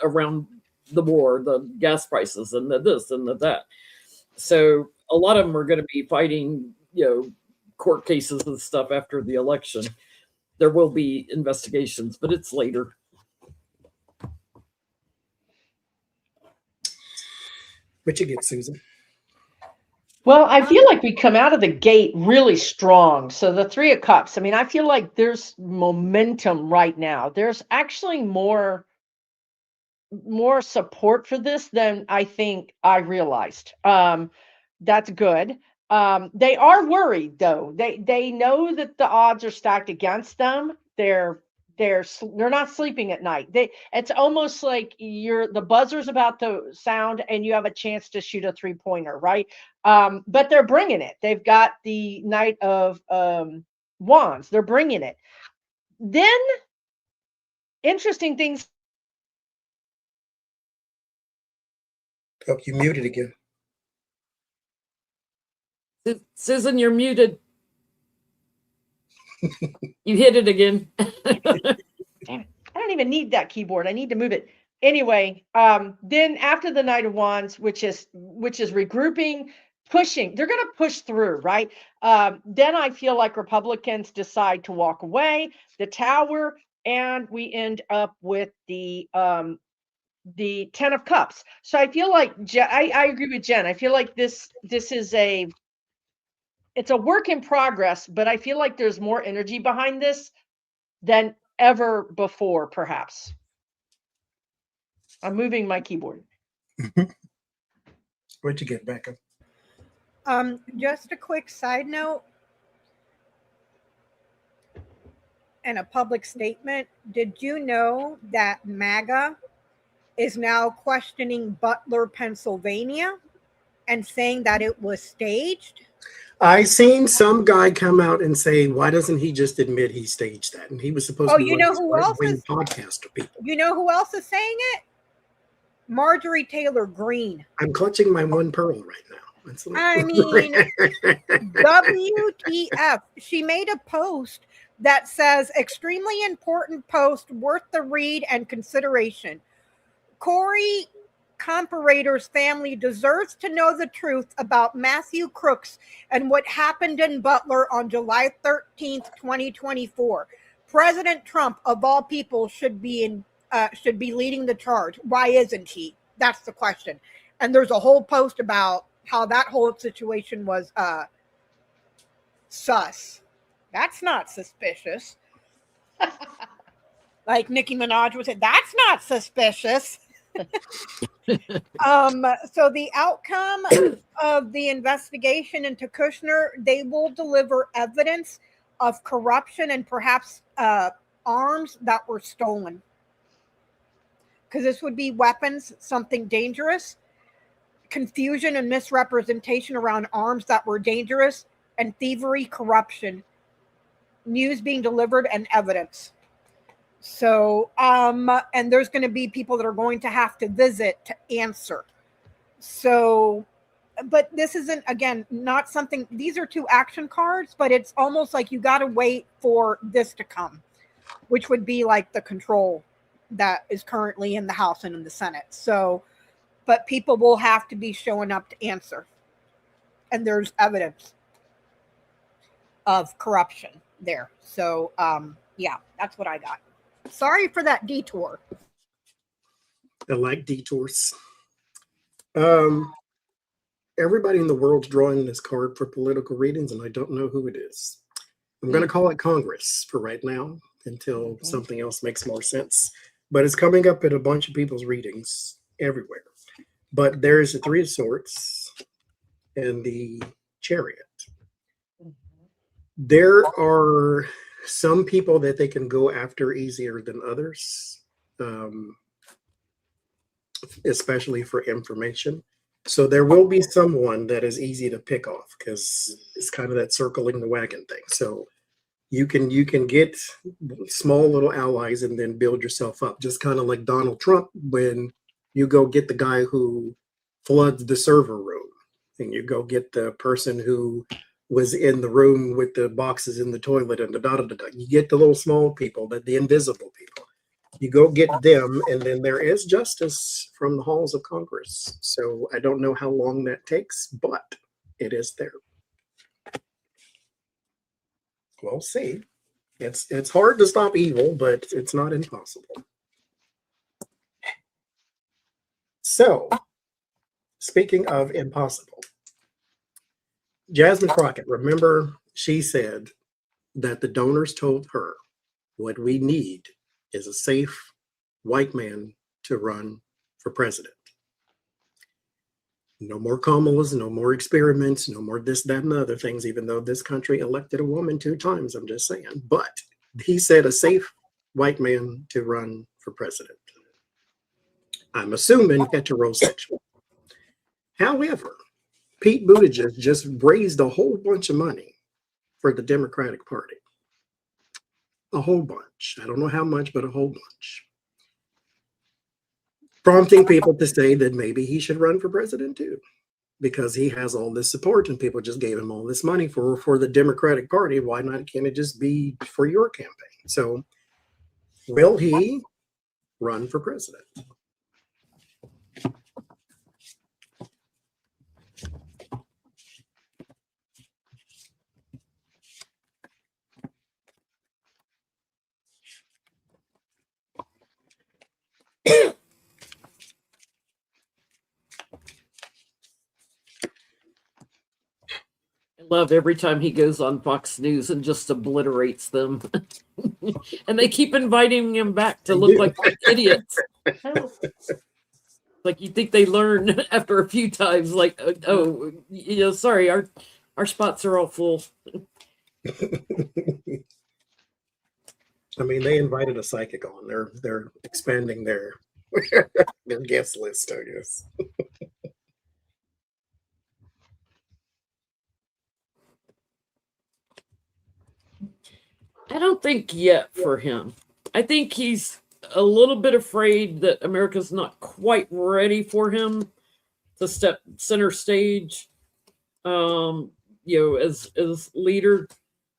around the war, the gas prices, and the this and the that. So a lot of them are going to be fighting, court cases and stuff after the election. There will be investigations, but it's later. What you get, Susan? Well, I feel like we come out of the gate really strong. So the 3 of Cups, I mean, I feel like there's momentum right now. There's actually more support for this than I think I realized. That's good. They are worried though. They know that the odds are stacked against them. They're not sleeping at night. It's almost like the buzzer's about to sound and you have a chance to shoot a 3-pointer, right? But they're bringing it. They've got the Knight of Wands. They're bringing it. Then interesting things. Oh, you muted again. Susan, you're muted. You hit it again. Damn it. I don't even need that keyboard. I need to move it Anyway, then after the Knight of Wands, which is regrouping, pushing, they're going to push through, right? Then I feel like Republicans decide to walk away, the Tower, and we end up with the Ten of Cups. So I feel like I agree with Jen. I feel like this is it's a work in progress, but I feel like there's more energy behind this than ever before, perhaps. I'm moving my keyboard. What'd you get, Becca? Just a quick side note and a public statement. Did you know that MAGA is now questioning Butler, Pennsylvania, and saying that it was staged? I seen some guy come out and say, "Why doesn't he just admit he staged that?" And he was supposed to be you know who else is podcaster people. You know who else is saying it? Marjorie Taylor Greene. I'm clutching my one pearl right now. I mean, WTF. She made a post that says, extremely important post, worth the read and consideration. Corey Comparator's family deserves to know the truth about Matthew Crooks and what happened in Butler on July 13th, 2024. President Trump, of all people, should be leading the charge. Why isn't he? That's the question. And there's a whole post about how that whole situation was sus. That's not suspicious. Like Nicki Minaj would say, that's not suspicious. So the outcome of the investigation into Kushner, they will deliver evidence of corruption and perhaps arms that were stolen. Because this would be weapons, something dangerous, confusion and misrepresentation around arms that were dangerous, and thievery, corruption, news being delivered, and evidence. So, and there's going to be people that are going to have to visit to answer. So, but this isn't, again, not something, these are 2 action cards, but it's almost like you got to wait for this to come, which would be like the control that is currently in the House and in the Senate. So, but people will have to be showing up to answer. And there's evidence of corruption there. So, yeah, that's what I got. Sorry for that detour. I like detours. Everybody in the world's drawing this card for political readings, and I don't know who it is. I'm going to call it Congress for right now until something else makes more sense. But it's coming up at a bunch of people's readings everywhere. But there's the 3 of Swords and the Chariot. There are some people that they can go after easier than others, especially for information. So there will be someone that is easy to pick off because it's kind of that circling the wagon thing. So you can get small little allies and then build yourself up, just kind of like Donald Trump when you go get the guy who floods the server room and you go get the person who was in the room with the boxes in the toilet and the You get the little small people, the invisible people. You go get them, and then there is justice from the halls of Congress. So I don't know how long that takes, but it is there. We'll see. It's hard to stop evil, but it's not impossible. So, speaking of impossible, Jasmine Crockett, remember she said that the donors told her what we need is a safe white man to run for president. No more Kamalas, no more experiments, no more this, that, and other things, even though this country elected a woman 2 times, I'm just saying. But he said a safe white man to run for president. I'm assuming heterosexual. However, Pete Buttigieg just raised a whole bunch of money for the Democratic Party. A whole bunch. I don't know how much, but a whole bunch. Prompting people to say that maybe he should run for president too, because he has all this support and people just gave him all this money for the Democratic Party. Why not? Can't it just be for your campaign? So will he run for president? love every time he goes on Fox News and just obliterates them. And they keep inviting him back to look like idiots. Like you think they learn after a few times, like, oh, sorry, our spots are all full. I mean, they invited a psychic on. They're expanding their guest list, I guess. I don't think yet for him. I think he's a little bit afraid that America's not quite ready for him to step center stage, as leader.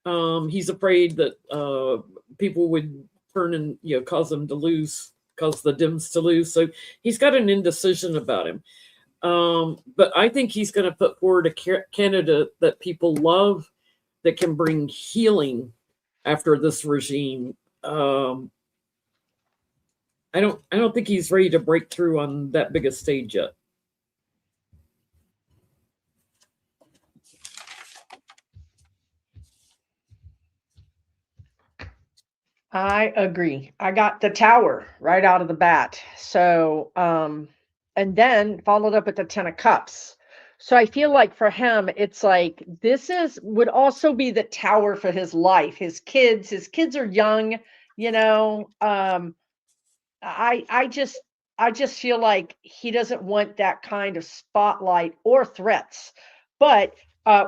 He's afraid that people would turn and, cause him to lose, cause the Dems to lose. So he's got an indecision about him. But I think he's going to put forward a candidate that people love, that can bring healing after this regime. I don't think he's ready to break through on that big a stage yet. I agree. I got the tower right out of the bat. So, and then followed up with the 10 of cups. So I feel like for him, it's like, would also be the tower for his life. His kids are young, I just feel like he doesn't want that kind of spotlight or threats. But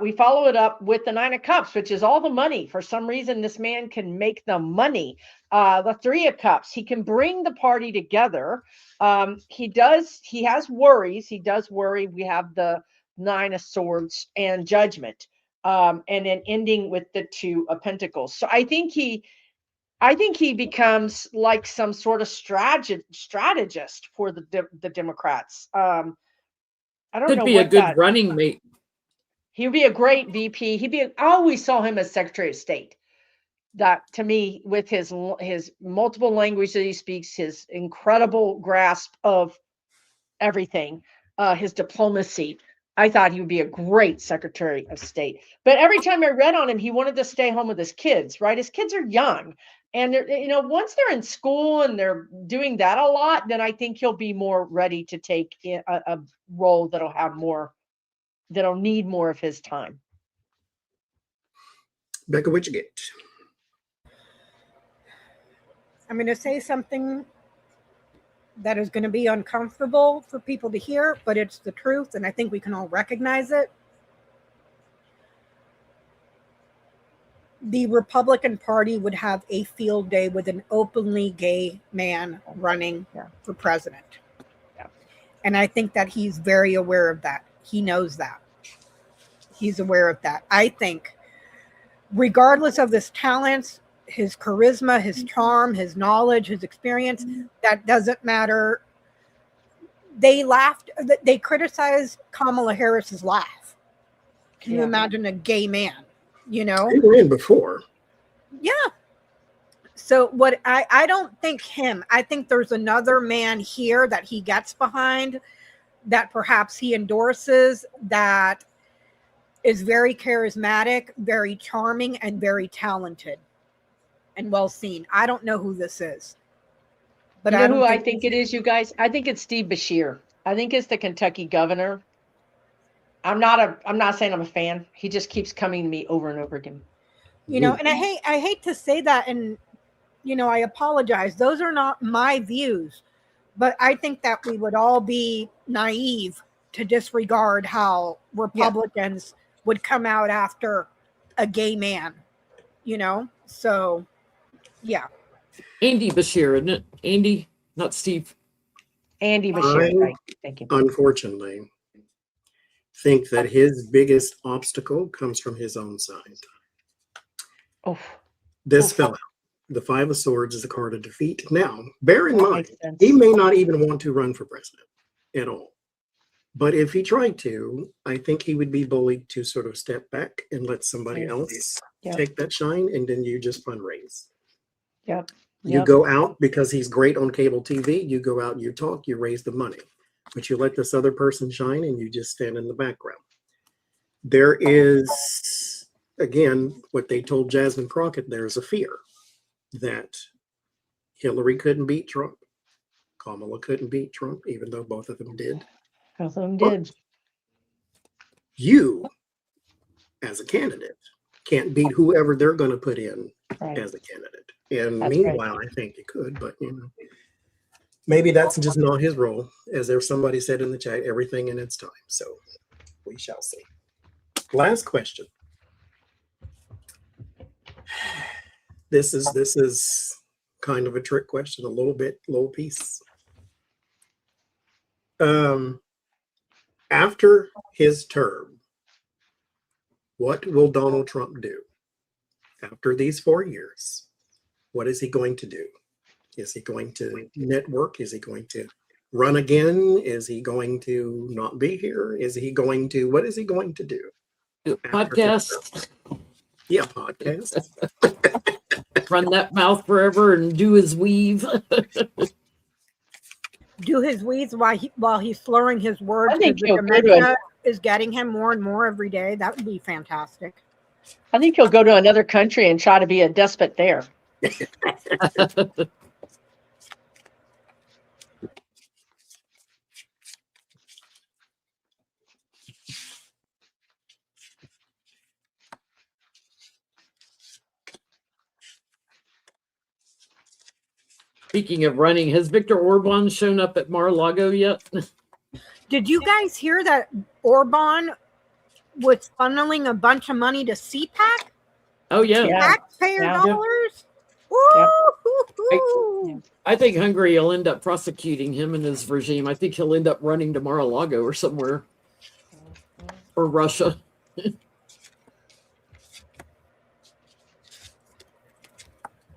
we follow it up with the 9 of cups, which is all the money. For some reason, this man can make the money. The 3 of cups, he can bring the party together. He has worries. He does worry. We have the 9 of swords and judgment, and then ending with the 2 of pentacles. So I think he becomes like some sort of strategist for the Democrats. I don't know. Could be a good running mate. He'd be a great VP. I always saw him as Secretary of State. That, to me, with his multiple languages that he speaks, his incredible grasp of everything, his diplomacy, I thought he would be a great Secretary of State. But every time I read on him, he wanted to stay home with his kids, right? His kids are young. And, once they're in school and they're doing that a lot, then I think he'll be more ready to take a role that'll need more of his time. Becca, what you get? I'm going to say something that is going to be uncomfortable for people to hear, but it's the truth, and I think we can all recognize it. The Republican Party would have a field day with an openly gay man running for president. Yeah. And I think that he's very aware of that. He knows that. He's aware of that. I think, regardless of his talents, his charisma, his charm, his knowledge, his experience, that doesn't matter. They criticized Kamala Harris's laugh. Can you imagine a gay man? They were in before. Yeah. So what I don't think him. I think there's another man here that he gets behind, that perhaps he endorses, that is very charismatic, very charming, and very talented and well seen. I don't know who this is. But I think it is, you guys? I think it's Steve Beshear. I think it's the Kentucky governor. I'm not saying I'm a fan. He just keeps coming to me over and over again. And I hate to say that, and I apologize. Those are not my views, but I think that we would all be naive to disregard how Republicans would come out after a gay man. So yeah. Andy Beshear, isn't it? Andy, not Steve. Andy Beshear, right. Thank you. Unfortunately, think that his biggest obstacle comes from his own side. This fella, the 5 of Swords, is a card of defeat. Now, bear in mind, he may not even want to run for president at all. But if he tried to, I think he would be bullied to sort of step back and let somebody else take that shine, and then you just fundraise. Yep. You go out because he's great on cable TV. You go out, you talk, you raise the money. But you let this other person shine and you just stand in the background. there is, again, what they told Jasmine Crockett, there's a fear that Hillary couldn't beat Trump. Kamala couldn't beat Trump, even though both of them did. Both of them did. You, as a candidate, can't beat whoever they're going to put in as a candidate. And That's meanwhile, I think you could, but maybe that's just not his role. As there somebody said in the chat, everything in its time. So we shall see. Last question. This is kind of a trick question, a little piece. After his term, what will Donald Trump do? After these 4 years, what is he going to do? Is he going to network? Is he going to run again? Is he going to not be here? What is he going to do? Podcast. Yeah, podcast. Run that mouth forever and do his weave. Do his weeds while he's slurring his words. I think because he'll the go to dementia is getting him more and more every day. That would be fantastic. I think he'll go to another country and try to be a despot there. Speaking of running, has Viktor Orban shown up at Mar-a-Lago yet? Did you guys hear that Orban was funneling a bunch of money to CPAC? Oh, yeah. Taxpayer dollars? Woo! I think Hungary will end up prosecuting him and his regime. I think he'll end up running to Mar-a-Lago or somewhere. Or Russia.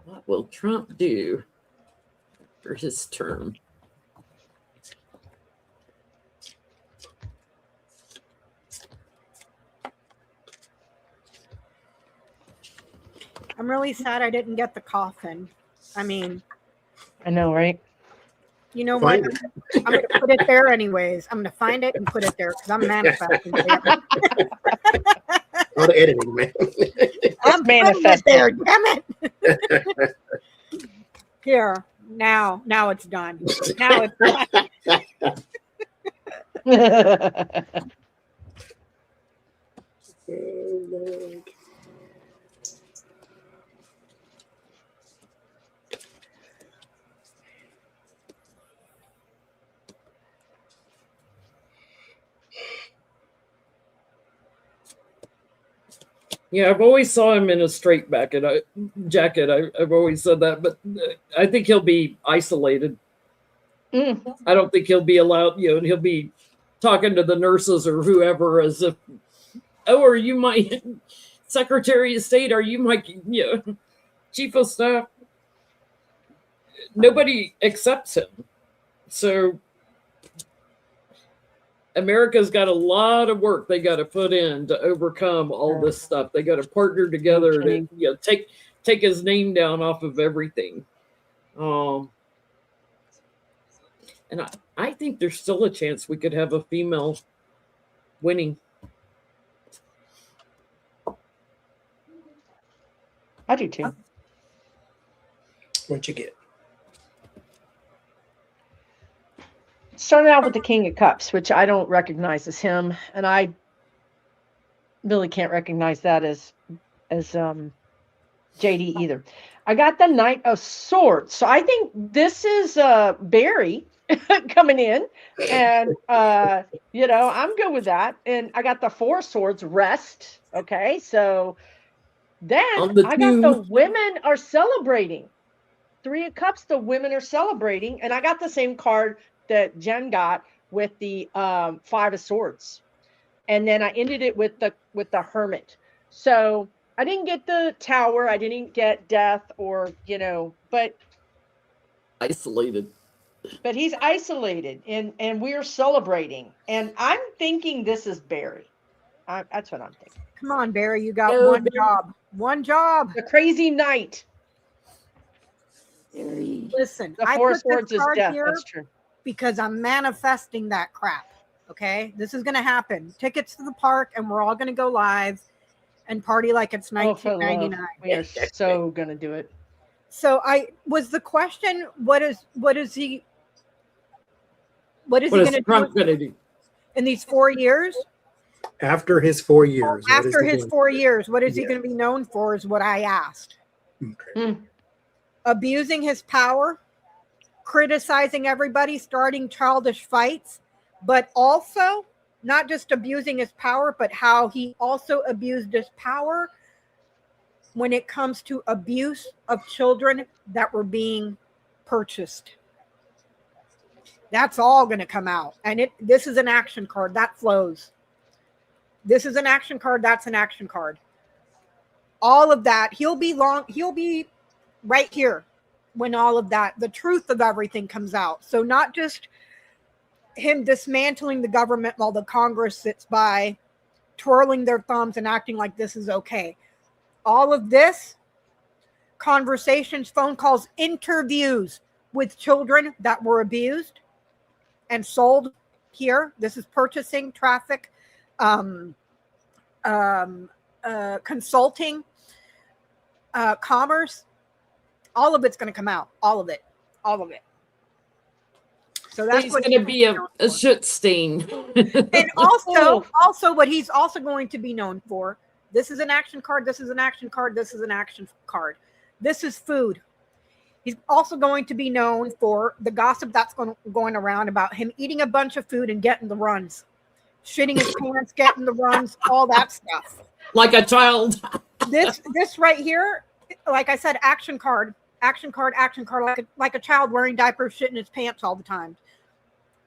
What will Trump do for his term? I'm really sad I didn't get the coffin. I mean, I know, right? you know what? I'm going to put it there anyways. I'm going to find it and put it there because I'm manifesting it. All the editing, man. I'm manifesting. there, damn it. Here, now it's done. Now it's done. Oh, Lord. Yeah, I've always saw him in a straight jacket. I've always said that, but I think he'll be isolated. I don't think he'll be allowed, and he'll be talking to the nurses or whoever as if, oh, are you my Secretary of State? Are you my Chief of Staff? Nobody accepts him. So America's got a lot of work they got to put in to overcome all this stuff. They got to partner together to take his name down off of everything. And I think there's still a chance we could have a female winning. I do too. What you get? Started out with the King of Cups, which I don't recognize as him, and I really can't recognize that as JD either. I got the Knight of Swords, so I think this is Barry coming in, and I'm good with that. And I got the Four of Swords, Rest. Okay, so then I got the women are celebrating. Three of Cups, the women are celebrating, and I got the same card that Jen got with the Five of Swords, and then I ended it with the Hermit. So I didn't get the Tower, I didn't get Death, or but isolated. But he's isolated, and we're celebrating, and I'm thinking this is Barry. That's what I'm thinking. Come on, Barry, you got one job. The Crazy Knight. Listen, The I Four put Swords this is card death. here That's true. because I'm manifesting that crap. Okay, this is going to happen. Tickets to the park, and we're all going to go live and party like it's 1999. We are so going to do it. So the question, what is he going to do in these 4 years? After his 4 years. After his 4 years, what is he going to be known for is what I asked. Okay. Abusing his power, criticizing everybody, starting childish fights, but also not just abusing his power, but how he also abused his power when it comes to abuse of children that were being purchased. That's all going to come out. And this is an action card that flows. This is an action card. That's an action card. All of that. He'll be right here when all of that, the truth of everything comes out. So not just him dismantling the government while the Congress sits by, twirling their thumbs and acting like this is okay. All of this, conversations, phone calls, interviews with children that were abused and sold here. This is purchasing, traffic, consulting, commerce. All of it's going to come out. All of it. So that's he's what going to be a shit stain. And also what he's also going to be known for. This is an action card. This is an action card. This is an action card. This is food. He's also going to be known for the gossip that's going around about him eating a bunch of food and getting the runs, shitting his pants, getting the runs, all that stuff. Like a child. This right here, like I said, action card, like a child wearing diapers, shitting his pants all the time.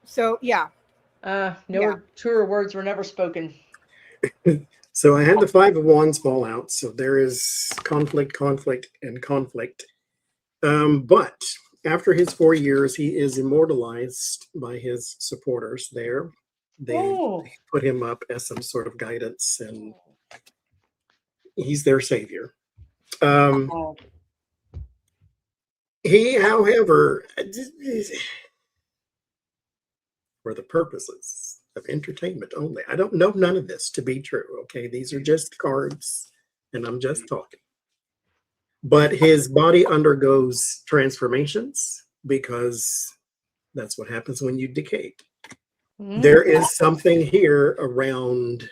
So yeah. Truer words were never spoken. So I had the 5 of Wands fall out. So there is conflict. But after his 4 years, he is immortalized by his supporters there. They put him up as some sort of guidance, and he's their savior. He, however, for the purposes of entertainment only. I don't know none of this to be true, okay? These are just cards, and I'm just talking. But his body undergoes transformations because that's what happens when you decay. There is something here around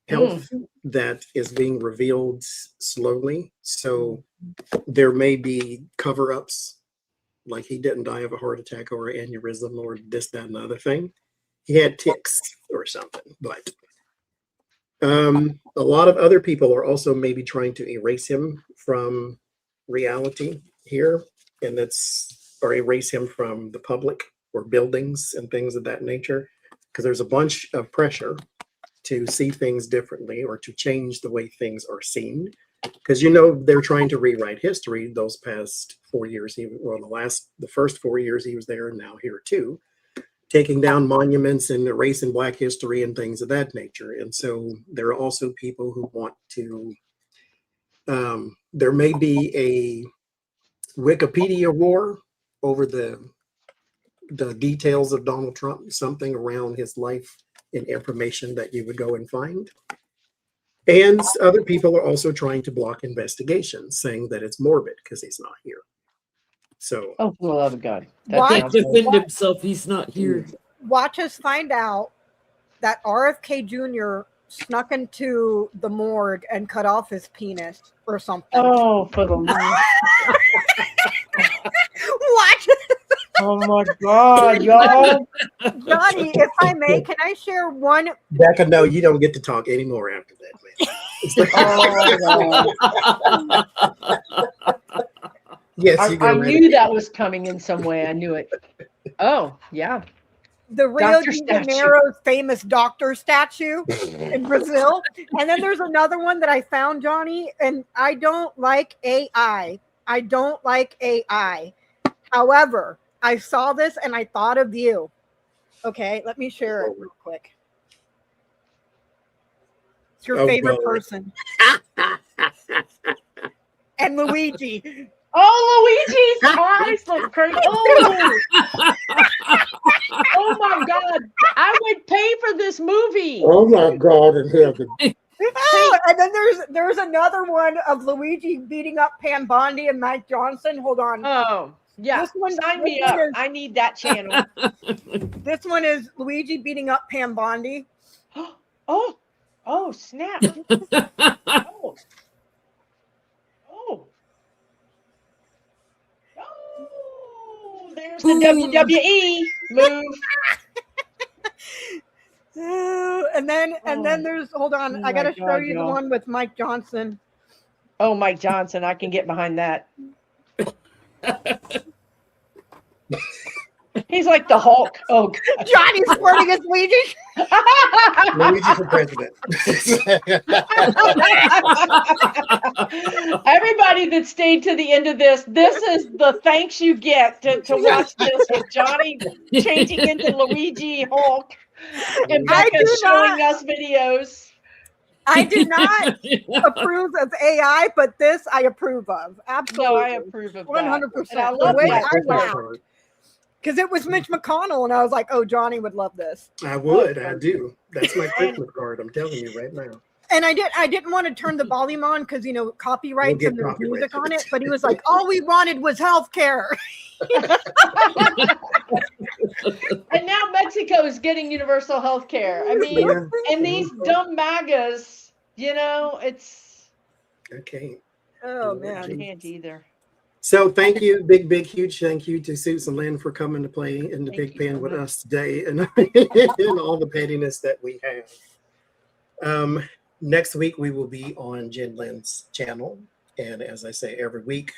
health that is being revealed slowly. So there may be cover-ups, like he didn't die of a heart attack or an aneurysm or this, that, and the other thing. He had tics or something. But a lot of other people are also maybe trying to erase him from reality here, and or erase him from the public or buildings and things of that nature, because there's a bunch of pressure to see things differently or to change the way things are seen. Because they're trying to rewrite history those past 4 years. The first 4 years he was there, and now here too, taking down monuments and erasing Black history and things of that nature. And so there are also people who want to. There may be a Wikipedia war over the details of Donald Trump, something around his life and information that you would go and find. And other people are also trying to block investigations, saying that it's morbid because he's not here. So, for the love of God, he defend himself. He's not here. Watch us find out that RFK Jr. snuck into the morgue and cut off his penis or something. Oh, for the love! Watch. Oh my God, y'all! Johnny, if I may, can I share one? Becca, no, you don't get to talk anymore after that, man. Yes, I knew that was coming in some way. I knew it. Oh, yeah. The Rio de Janeiro's famous doctor statue in Brazil. And then there's another one that I found, Johnny, and I don't like AI. However, I saw this and I thought of you. Okay, let me share it real quick. It's your favorite person. And Luigi. Oh, Luigi's eyes look crazy. Oh. Oh my God. I this movie. Oh my God in heaven. Oh, and then there's another one of Luigi beating up Pam Bondi and Mike Johnson. Hold on. Oh, yeah. Sign me up. I need that channel. This one is Luigi beating up Pam Bondi. Oh, snap. Oh. There's the WWE move. And then there's, hold on, I gotta show you the one with Mike Johnson. Oh, Mike Johnson, I can get behind that. He's like the Hulk. Oh, God. Johnny's flirting as Luigi. Luigi for president. Everybody that stayed to the end of this is the thanks you get to watch this with Johnny changing into Luigi Hulk and Becca showing us videos. I do not approve of AI, but this I approve of. Absolutely. No, I approve of 100%. I love the way that. I laughed. Because it was Mitch McConnell, and I was like, oh, Johnny would love this. I would. I do. That's my Christmas card. I'm telling you right now. And I didn't want to turn the volume on because, you know, copyrights and there's music on it. But he was like, all we wanted was health care. And now Mexico is getting universal health care. I mean, and these dumb MAGAs, you know, it's... I can't. Oh, man. I can't either. So thank you, big, huge thank you to Susan Lynn for coming to play in the Big Pen with us today and, and all the pettiness that we have. Next week, we will be on Jen Lynn's channel. And as I say every week,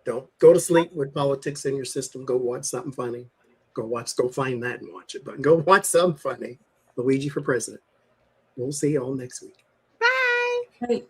don't go to sleep with politics in your system. Go watch something funny. Go find that and watch it. But go watch something funny. Luigi for president. We'll see you all next week. Bye. Hey.